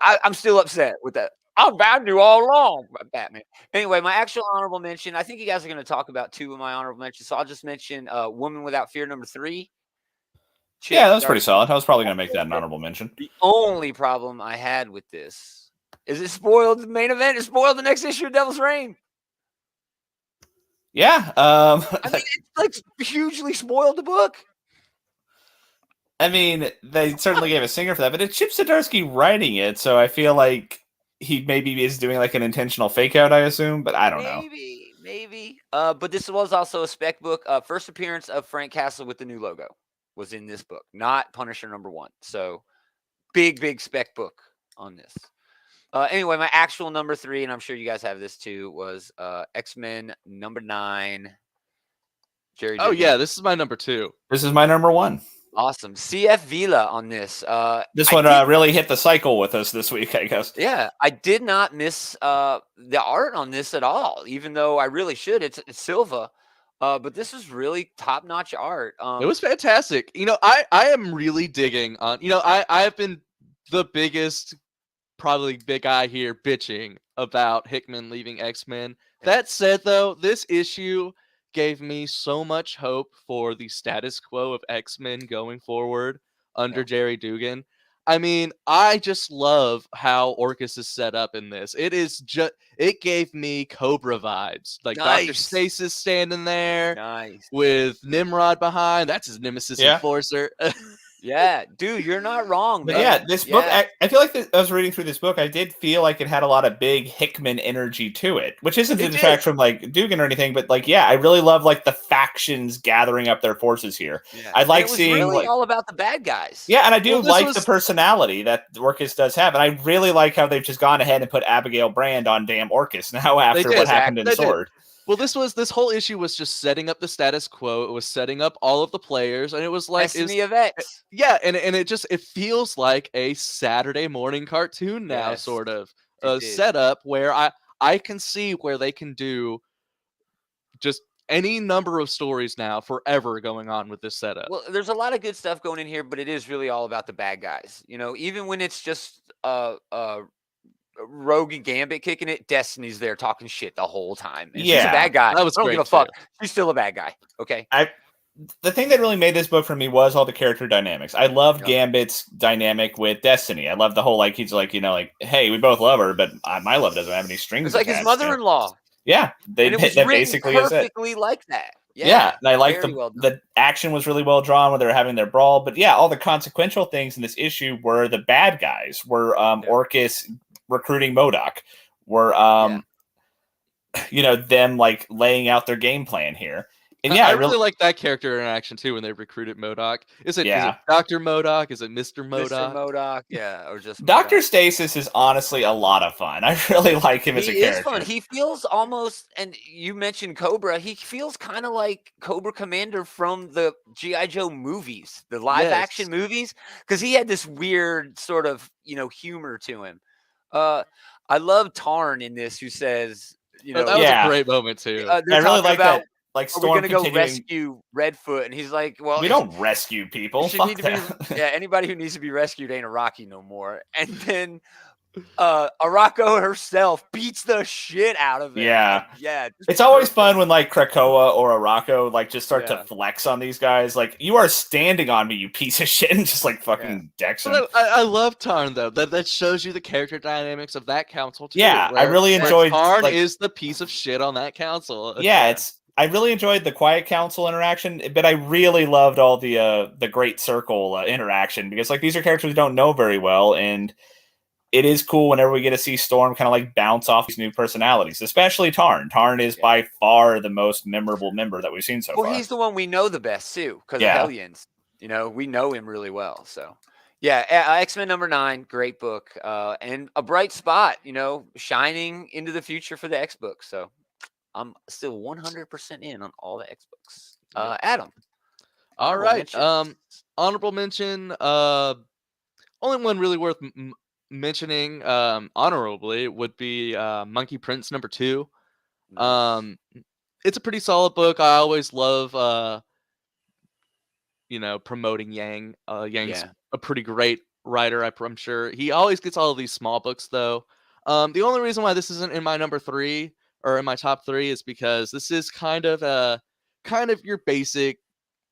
I'm still upset with that. I'm bad you all along, Batman. Anyway, my actual honorable mention, I think you guys are going to talk about 2 of my honorable mentions, so I'll just mention Woman Without Fear #3. Yeah, that was pretty solid. I was probably going to make that an honorable mention. The only problem I had with this is it spoiled the main event. It spoiled the next issue of Devil's Reign. Yeah. I mean, it's like hugely spoiled the book. I mean, they certainly gave a singer for that, but it's Chip Zdarsky writing it, so I feel like he maybe is doing like an intentional fake out, I assume, but I don't know. Maybe. But this was also a spec book. First appearance of Frank Castle with the new logo was in this book, not Punisher #1. So big spec book on this. Anyway, my actual #3, and I'm sure you guys have this too, was X-Men #9. Jerry. Oh yeah, this is my #2. This is my #1. Awesome. CF Vila on this. This one really hit the cycle with us this week, I guess. Yeah, I did not miss the art on this at all, even though I really should. It's Silva. But this is really top-notch art. It was fantastic. You know, I am really digging on, you know, I have been the biggest, probably big guy here bitching about Hickman leaving X-Men. That said, though, this issue gave me so much hope for the status quo of X-Men going forward under Jerry Dugan. I mean, I just love how Orchis is set up in this. It gave me Cobra vibes. Like Dr. Stasis standing there with Nimrod behind. That's his nemesis enforcer. Yeah, dude, you're not wrong, man. Yeah, this book, I feel like I was reading through this book, I did feel like it had a lot of big Hickman energy to it, which isn't to detract from like Dugan or anything, but like, yeah, I really love like the factions gathering up their forces here. Yeah. I like seeing really like all about the bad guys. Yeah, and I do like the personality that Orchis does have, and I really like how they've just gone ahead and put Abigail Brand on damn Orchis now after what happened in Sword. Well, this whole issue was just setting up the status quo. It was setting up all of the players, and it was like Destiny of X. Yeah, and it feels like a Saturday morning cartoon now, sort of setup where I can see where they can do just any number of stories now forever going on with this setup. Well, there's a lot of good stuff going in here, but it is really all about the bad guys. You know, even when it's just Rogue and Gambit kicking it, Destiny's there talking shit the whole time. And she's a bad guy. That was I don't great give a fuck. She's still a bad guy. Okay. The thing that really made this book for me was all the character dynamics. I loved Gambit's dynamic with Destiny. I love the whole like he's like, you know, like, hey, we both love her, but my love doesn't have any strings. It's like his mother-in-law. Yeah, that basically perfectly like that. Yeah, and I like the action was really well drawn when they were having their brawl. But yeah, all the consequential things in this issue were the bad guys. Were Orchis recruiting MODOK, were you know, them like laying out their game plan here. And yeah, I really like that character interaction too when they recruited MODOK. Is it Dr. MODOK? Is it Mr. MODOK? Mr. MODOK, yeah, or just Dr. Stasis is honestly a lot of fun. I really like him as a character. He is fun. He feels almost, and you mentioned Cobra, he feels kind of like Cobra Commander from the G.I. Joe movies, the live action movies, because he had this weird sort of, you know, humor to him. I love Tarn in this, who says, you know, that was a great moment too. I really like that. Like, Storm we're gonna go rescue Redfoot, and he's like, "Well, we don't rescue people. Fuck that. Anybody who needs to be rescued ain't a Rocky no more." And then Arako herself beats the shit out of him. Yeah, yeah. It's always fun when like Krakoa or Arako like just start to flex on these guys. Like, you are standing on me, you piece of shit, and just like fucking decks him. I love Tarn though. That shows you the character dynamics of that council too. Yeah, I really enjoyed. Tarn is the piece of shit on that council. Yeah, I really enjoyed the Quiet Council interaction, but I really loved all the Great Circle interaction, because like these are characters we don't know very well, and it is cool whenever we get to see Storm kind of like bounce off these new personalities, especially Tarn. Tarn is by far the most memorable member that we've seen so far. Well, he's the one we know the best too, because of Hellions. You know, we know him really well. So yeah, X-Men #9, great book, and a bright spot. You know, shining into the future for the X books. So I'm still 100% in on all the X books. Adam. All right. Honorable mention. Only one really worth mentioning honorably would be Monkey Prince #2. Nice. It's a pretty solid book. I always love you know, promoting Yang. Yang's a pretty great writer, I'm sure. He always gets all of these small books though. The only reason why this isn't in my #3 or in my top 3 is because this is kind of your basic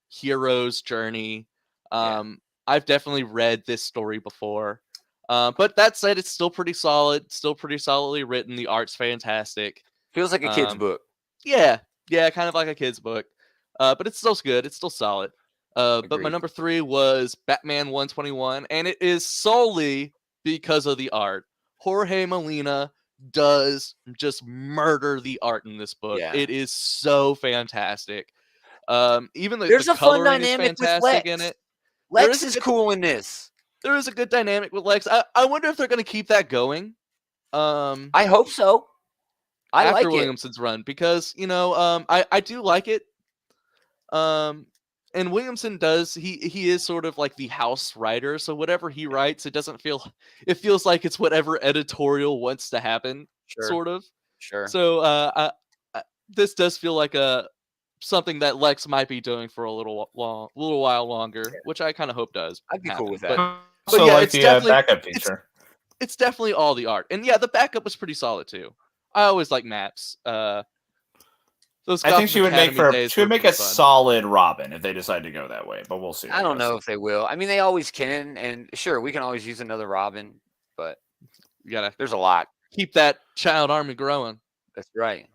hero's journey. I've definitely read this story before. But that said, it's still pretty solid, still pretty solidly written. The art's fantastic. Feels like a kid's book. Yeah, kind of like a kid's book. But it's still good. It's still solid. But my #3 was Batman 121, and it is solely because of the art. Jorge Molina does just murder the art in this book. It is so fantastic. Even there's the a fun coloring dynamic is fantastic with Lex. in it. Lex is cool in this. There is a good dynamic with Lex. I wonder if they're going to keep that going. I hope so. I like Williamson's run, because you know I do like it. And Williamson does he is sort of like the house writer, so whatever he writes, it feels like it's whatever editorial wants to happen, sort of. Sure. So this does feel like something that Lex might be doing for a little while longer, which I kind of hope does. I'd be cool with that. So yeah, like the backup feature. It's definitely all the art, and yeah, the backup was pretty solid too. I always like maps. The I think she would make a solid Robin if they decide to go that way, but we'll see. I don't know if they will. I mean, they always can, and sure, we can always use another Robin, but there's a lot. Keep that child army growing. That's right.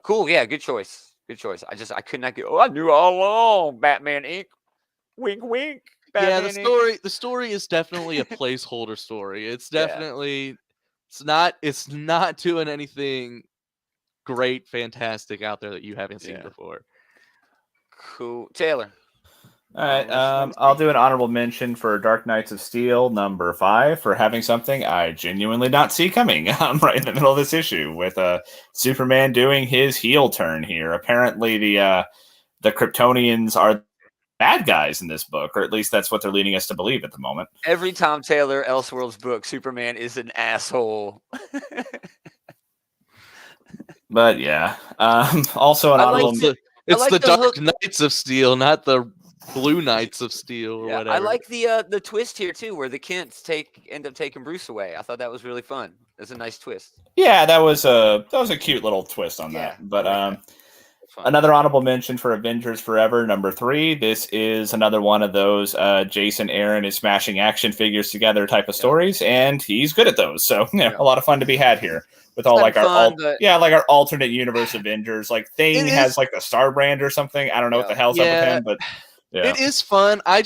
Cool. Yeah, good choice. Good choice. I could not get. Oh, I knew all along. Batman Inc. Wink, wink. Batman The story is definitely a placeholder story. It's definitely it's not doing anything great, fantastic out there that you haven't seen before. Cool, Taylor. All right, I'll do an honorable mention for Dark Knights of Steel #5 for having something I genuinely not see coming. Right in the middle of this issue with Superman doing his heel turn here. Apparently, the Kryptonians are bad guys in this book, or at least that's what they're leading us to believe at the moment. Every Tom Taylor Elseworlds book, Superman is an asshole. But yeah, also an honorable. It's the Dark Knights of Steel, not the Blue Knights of Steel or whatever. I like the twist here too, where the Kents end up taking Bruce away. I thought that was really fun. It's a nice twist. Yeah, that was a cute little twist on that. But another honorable mention for Avengers Forever #3. This is another one of those Jason Aaron is smashing action figures together type of stories, and he's good at those. So a lot of fun to be had here with all like our alternate universe Avengers. Like Thing has like the Star Brand or something. I don't know what the hell's up with him, but. Yeah. It is fun. I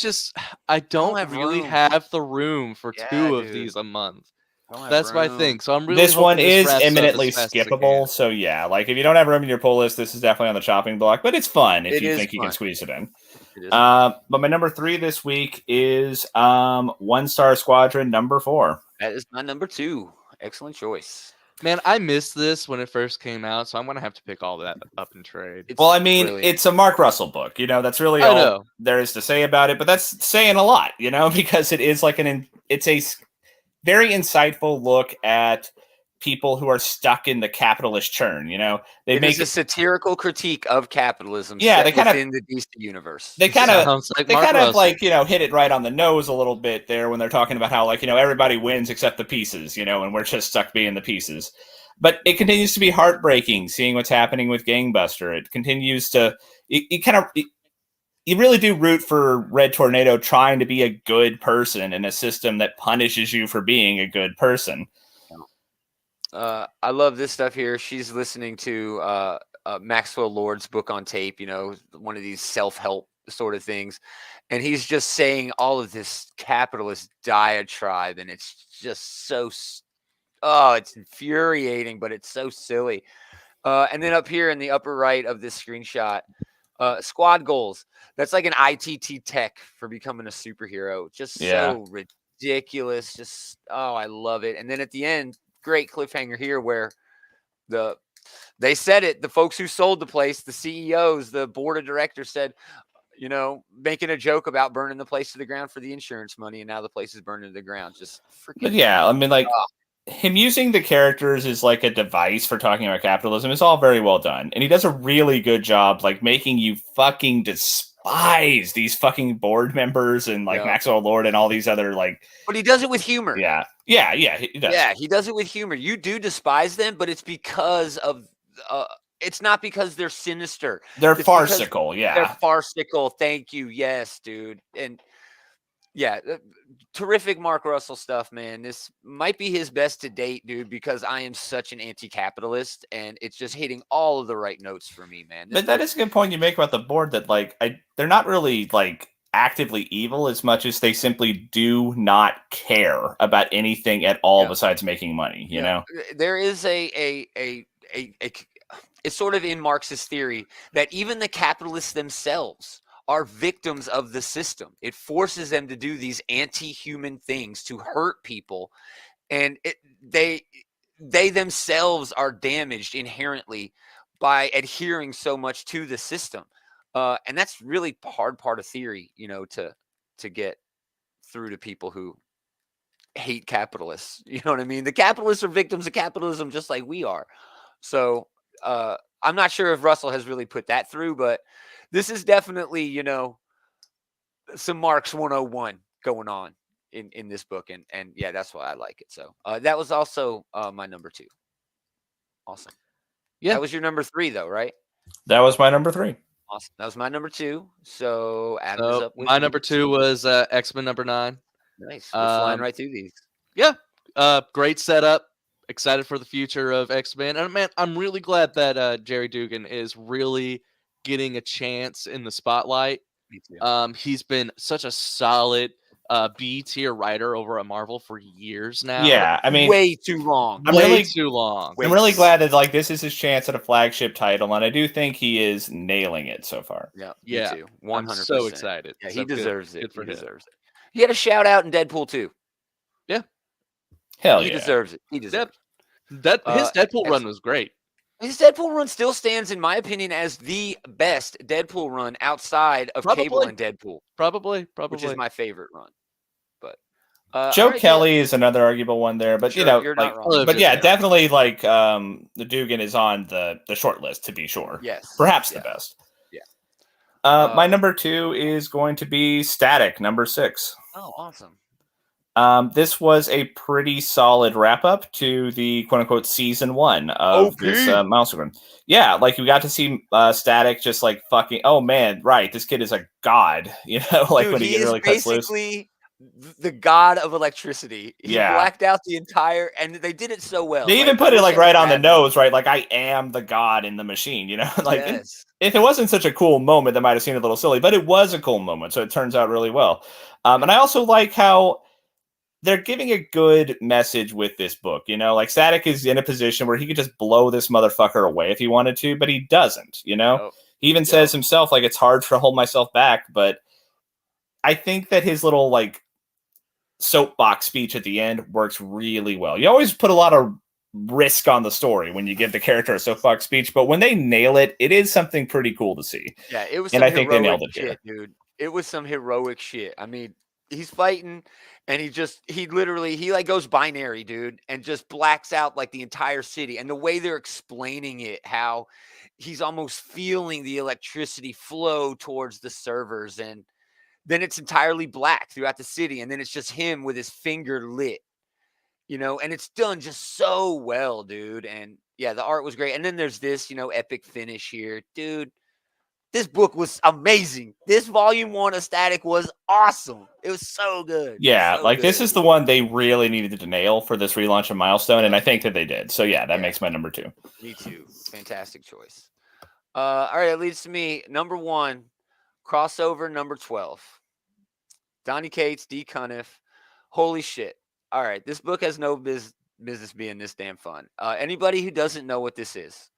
don't really have the room for two of these a month. That's my thing. So I'm really this one is eminently skippable. So yeah, like if you don't have room in your pull list, this is definitely on the chopping block. But it's fun if you think you can squeeze it in. But my #3 this week is One Star Squadron #4. That is my #2. Excellent choice. Man, I missed this when it first came out, so I'm going to have to pick all that up and trade. Well, I mean, it's a Mark Russell book. That's really all there is to say about it. But that's saying a lot, because it is like it's a very insightful look at people who are stuck in the capitalist churn. They make a satirical critique of capitalism. Yeah, they kind of in the DC universe. They kind of hit it right on the nose a little bit there when they're talking about how everybody wins except the pieces, and we're just stuck being the pieces. But it continues to be heartbreaking seeing what's happening with Gangbuster. It continues to you really do root for Red Tornado trying to be a good person in a system that punishes you for being a good person. I love this stuff here. She's listening to Maxwell Lord's book on tape, one of these self-help sort of things. And he's just saying all of this capitalist diatribe. And it's just so, it's infuriating, but it's so silly. And then up here in the upper right of this screenshot, squad goals. That's like an ITT tech for becoming a superhero. Just so ridiculous. Just, I love it. And then at the end, great cliffhanger here where they said it, the folks who sold the place, the CEOs, the board of directors said, making a joke about burning the place to the ground for the insurance money, and now the place is burning to the ground. Just freaking. But I mean, him using the characters as like a device for talking about capitalism is all very well done, and he does a really good job making you fucking despise these fucking board members and Maxwell Lord and all these other But he does it with humor. Yeah, he does. Yeah, he does it with humor. You do despise them, but it's because of it's not because they're sinister. They're farcical. Yeah, they're farcical. Thank you. Yes, dude. And terrific Mark Russell stuff, man. This might be his best to date, dude, because I am such an anti-capitalist, and it's just hitting all of the right notes for me, man. But that is a good point you make about the board that they're not really actively evil as much as they simply do not care about anything at all besides making money. You know, there is it's sort of in Marxist theory that even the capitalists themselves are victims of the system. It forces them to do these anti-human things to hurt people, and they themselves are damaged inherently by adhering so much to the system. And that's really hard part of theory, to get through to people who hate capitalists. You know what I mean? The capitalists are victims of capitalism just like we are. So I'm not sure if Russell has really put that through, but this is definitely, some Marx 101 going on in this book. And yeah, that's why I like it. So that was also my #2. Awesome. Yeah. That was your number 3, though, right? That was my number 3. Awesome. That was my number 2. So Adam is up with my number 2 was X-Men number 9. Nice. We're flying right through these. Yeah. Great setup. Excited for the future of X-Men. And man, I'm really glad that Jerry Dugan is really getting a chance in the spotlight. Me too. He's been such a solid B-tier writer over at Marvel for years now. Yeah, I mean, way too long. Way too long. I'm really glad that like this is his chance at a flagship title, and I do think he is nailing it so far. Yeah, yeah, me too. 100%. I'm so excited. Yeah, so he deserves it. Good for he him. deserves it. He had a shout out in Deadpool 2. Yeah, hell he yeah, deserves it. He deserves it. His Deadpool run was great. His Deadpool run still stands, in my opinion, as the best Deadpool run outside of Cable and Deadpool. Probably, which is my favorite run. But Joe Kelly is another arguable one there, but sure, you're not wrong. But yeah, definitely like the Dugan is on the short list to be sure. Yes, perhaps the best. Yeah. My number 2 is going to be Static, number 6. Oh, awesome. This was a pretty solid wrap up to the quote unquote season 1 of this milestone. Yeah, like we got to see Static just like fucking. Oh man, right? This kid is a god. You know, like Dude, when he really cuts loose. The god of electricity. He Yeah. blacked out the entire, and they did it so well. They even put it like right on the nose, right? Like I am the god in the machine. You know, like if it wasn't such a cool moment, that might have seemed a little silly, but it was a cool moment, so it turns out really well. And I also like how they're giving a good message with this book. You know, like Static is in a position where he could just blow this motherfucker away if he wanted to, but he doesn't. You know, he even says himself, like, it's hard to hold myself back. But I think that his little like soapbox speech at the end works really well. You always put a lot of risk on the story when you give the character a soapbox speech, but when they nail it, it is something pretty cool to see. Yeah, it was. And I think they nailed it here, dude. It was some heroic shit. I mean, he's fighting, and he literally like goes binary, dude, and just blacks out like the entire city. And the way they're explaining it, how he's almost feeling the electricity flow towards the servers, and then it's entirely black throughout the city, and then it's just him with his finger lit, you know, and it's done just so well, dude. And yeah, the art was great. And then there's this, you know, epic finish here, dude. This book was amazing. This volume 1 of Static was awesome. It was so good. Yeah, so like good. This is the one they really needed to nail for this relaunch of Milestone, and I think that they did. So yeah, that makes my number 2. Me too. Fantastic choice. All right, that leads to me. Number 1, crossover number 12. Donny Cates, D. Cuniff. Holy shit. All right, this book has no business being this damn fun. Anybody who doesn't know what this is,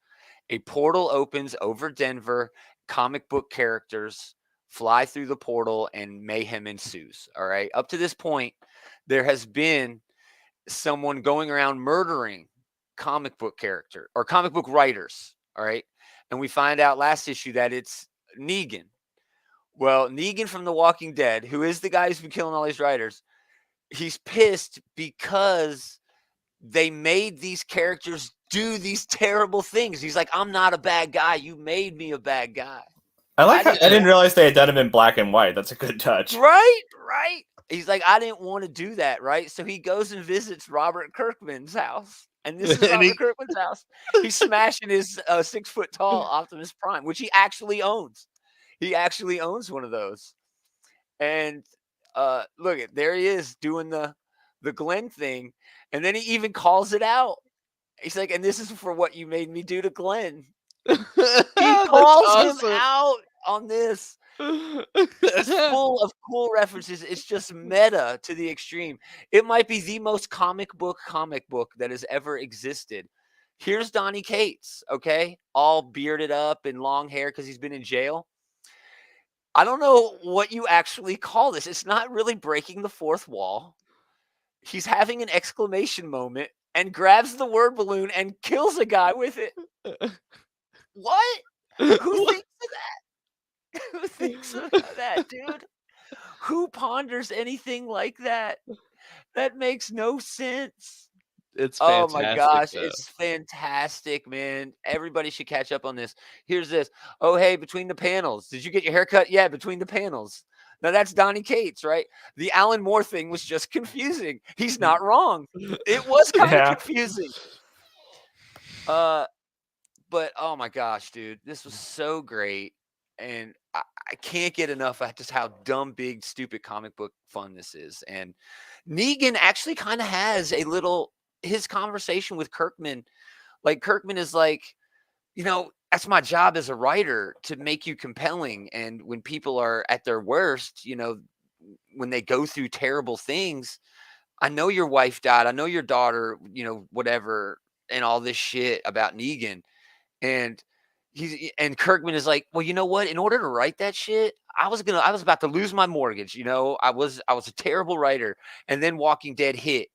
a portal opens over Denver. Comic book characters fly through the portal and mayhem ensues. All right. Up to this point, there has been someone going around murdering comic book character or comic book writers. All right. And we find out last issue that it's Negan. Well, Negan from The Walking Dead, who is the guy who's been killing all these writers, he's pissed because they made these characters do these terrible things. He's like, I'm not a bad guy. You made me a bad guy. I didn't realize they had done him in black and white. That's a good touch. Right. He's like, I didn't want to do that, right? So he goes and visits Robert Kirkman's house. And this is Robert Kirkman's house. He's smashing his 6-foot-tall Optimus Prime, which he actually owns. He actually owns one of those. And look, there he is doing the Glenn thing. And then he even calls it out. He's like, and this is for what you made me do to Glenn. He calls him out on this. It's full of cool references. It's just meta to the extreme. It might be the most comic book that has ever existed. Here's Donny Cates, okay? All bearded up and long hair because he's been in jail. I don't know what you actually call this. It's not really breaking the fourth wall. He's having an exclamation moment and grabs the word balloon and kills a guy with it. What? Who thinks of that? Who thinks of that, dude? Who ponders anything like that? That makes no sense. It's fantastic. Oh my gosh, though. It's fantastic, man. Everybody should catch up on this. Here's this. Oh, hey, between the panels. Did you get your hair cut? Yeah, between the panels. Now that's Donny Cates, right? The Alan Moore thing was just confusing. He's not wrong. It was kind of confusing. But oh my gosh, dude, this was so great, and I can't get enough of just how dumb, big, stupid comic book fun this is. And Negan actually kind of has a little his conversation with Kirkman. Like Kirkman is like, that's my job as a writer to make you compelling. And when people are at their worst, when they go through terrible things, I know your wife died. I know your daughter, whatever, and all this shit about Negan. And Kirkman is like, well, you know what? In order to write that shit, I was about to lose my mortgage. I was a terrible writer. And then Walking Dead hit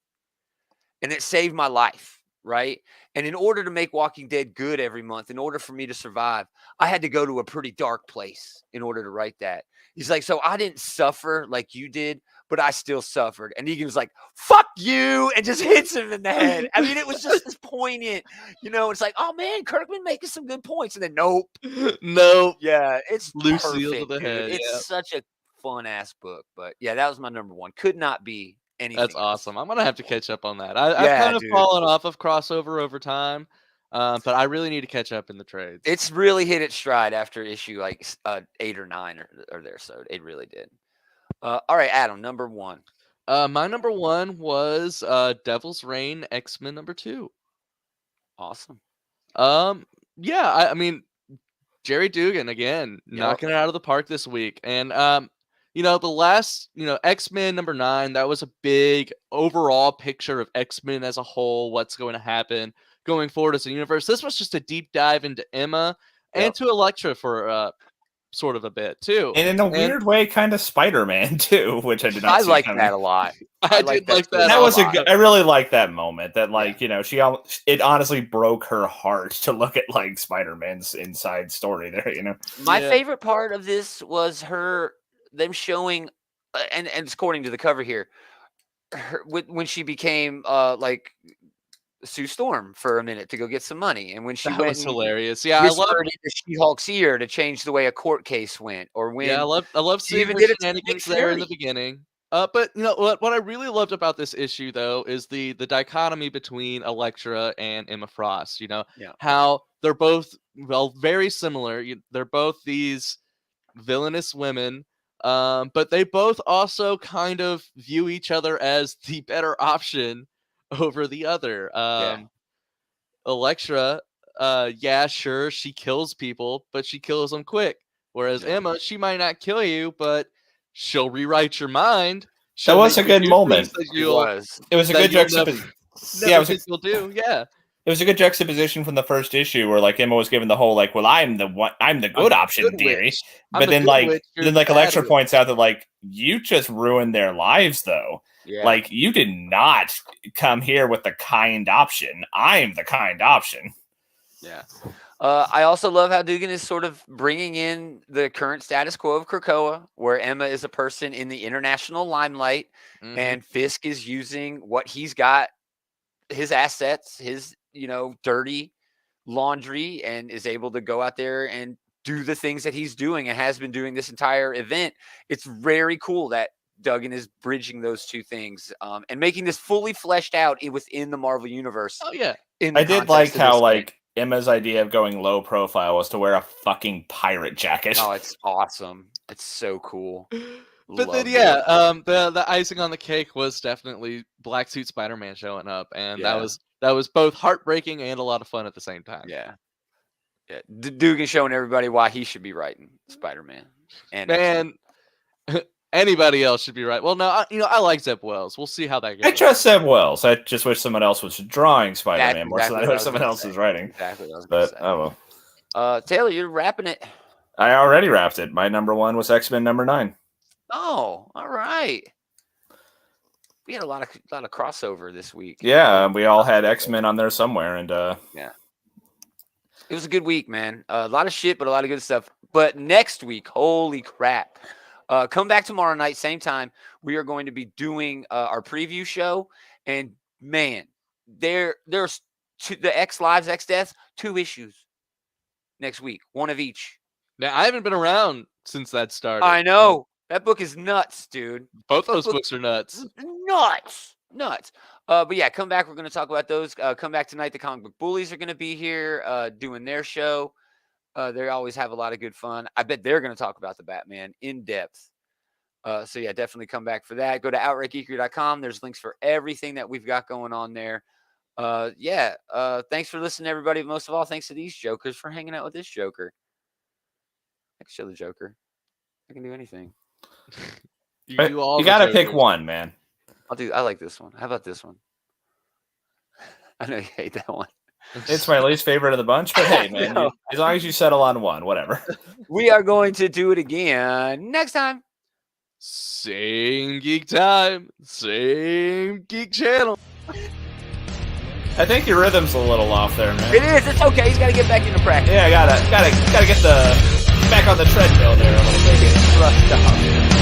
and it saved my life. Right. And in order to make Walking Dead good every month, in order for me to survive, I had to go to a pretty dark place in order to write that. He's like, so I didn't suffer like you did, but I still suffered. And Negan was like, fuck you, and just hits him in the head. I mean, it was just this poignant, it's like, oh man, Kirkman making some good points. And then nope. Yeah, it's Lucille perfect, to the head. It's such a fun ass book. But yeah, that was my number one. Could not be anything. That's awesome. I'm gonna have to catch up on that. I've kind of fallen off of crossover over time. But I really need to catch up in the trades. It's really hit its stride after issue like 8 or 9 or there. So it really did. All right, Adam, number one. My number one was Devil's Reign X-Men number 2. Awesome. Yeah, I mean, Jerry Dugan again, knocking it out of the park this week. And the last, X-Men number 9, that was a big overall picture of X-Men as a whole, what's going to happen going forward as a universe. This was just a deep dive into Emma and to Elektra for sort of a bit too, and in a weird way, kind of Spider-Man too, which I did not. I like that a lot. I did like that. That was a good. I really like that moment. That it honestly broke her heart to look at like Spider-Man's inside story there. My favorite part of this was them showing, and according to the cover here, when she became like Sue Storm for a minute to go get some money, and when she that went was hilarious. Yeah, I love into She-Hulk's ear to change the way a court case went, or when I love seeing her shenanigans there in the beginning. But what I really loved about this issue though is the dichotomy between Elektra and Emma Frost. How they're both very similar. They're both these villainous women. But they both also kind of view each other as the better option over the other. Elektra, sure, she kills people, but she kills them quick. Whereas Emma, she might not kill you, but she'll rewrite your mind. That was a good moment. It was a good juxtaposition. You'll do. Yeah. It was a good juxtaposition from the first issue where like Emma was given the whole like, well, I'm the good option theory. But then Elektra points out that like you just ruined their lives though. Yeah. Like you did not come here with the kind option. I'm the kind option. Yeah. I also love how Dugan is sort of bringing in the current status quo of Krakoa, where Emma is a person in the international limelight, and Fisk is using what he's got, his assets, his dirty laundry, and is able to go out there and do the things that he's doing and has been doing this entire event. It's very cool that Duggan is bridging those two things and making this fully fleshed out within the Marvel universe. Oh yeah, I did like how like Emma's idea of going low profile was to wear a fucking pirate jacket. Oh, it's awesome! It's so cool. But then the icing on the cake was definitely Black Suit Spider-Man showing up, and that was both heartbreaking and a lot of fun at the same time. Yeah. Dugan showing everybody why he should be writing Spider-Man. And anybody else should be right. Well, no, I like Zeb Wells. We'll see how that goes. I trust Zeb Wells. I just wish someone else was drawing Spider-Man more than I wish someone else was writing. Exactly. What I was but oh well. Taylor, you're wrapping it. I already wrapped it. My number one was X-Men number 9. Oh, all right. We had a lot of crossover this week. Yeah, we all had X-Men on there somewhere, and yeah, it was a good week, man. A lot of shit, but a lot of good stuff. But next week, holy crap! Come back tomorrow night, same time. We are going to be doing our preview show, and man, there's the X Lives, X Deaths, 2 issues next week, 1 of each. Now I haven't been around since that started. I know. That book is nuts, dude. Both those books are nuts. Nuts. nuts. But yeah, come back. We're going to talk about those. Come back tonight. The Comic Book Bullies are going to be here doing their show. They always have a lot of good fun. I bet they're going to talk about the Batman in depth. So yeah, definitely come back for that. Go to outrightgeekery.com. There's links for everything that we've got going on there. Thanks for listening, everybody. Most of all, thanks to these jokers for hanging out with this joker. I can show the Joker. I can do anything. You gotta pick one, man. I like this one. How about this one? I know you hate that one. It's my least favorite of the bunch, but hey, man, as long as you settle on one, whatever. We are going to do it again next time. Same geek time, same geek channel. I think your rhythm's a little off there, man. It is. It's okay. He's got to get back into practice. Yeah, gotta get back on the treadmill there a little bit. Get thrust off.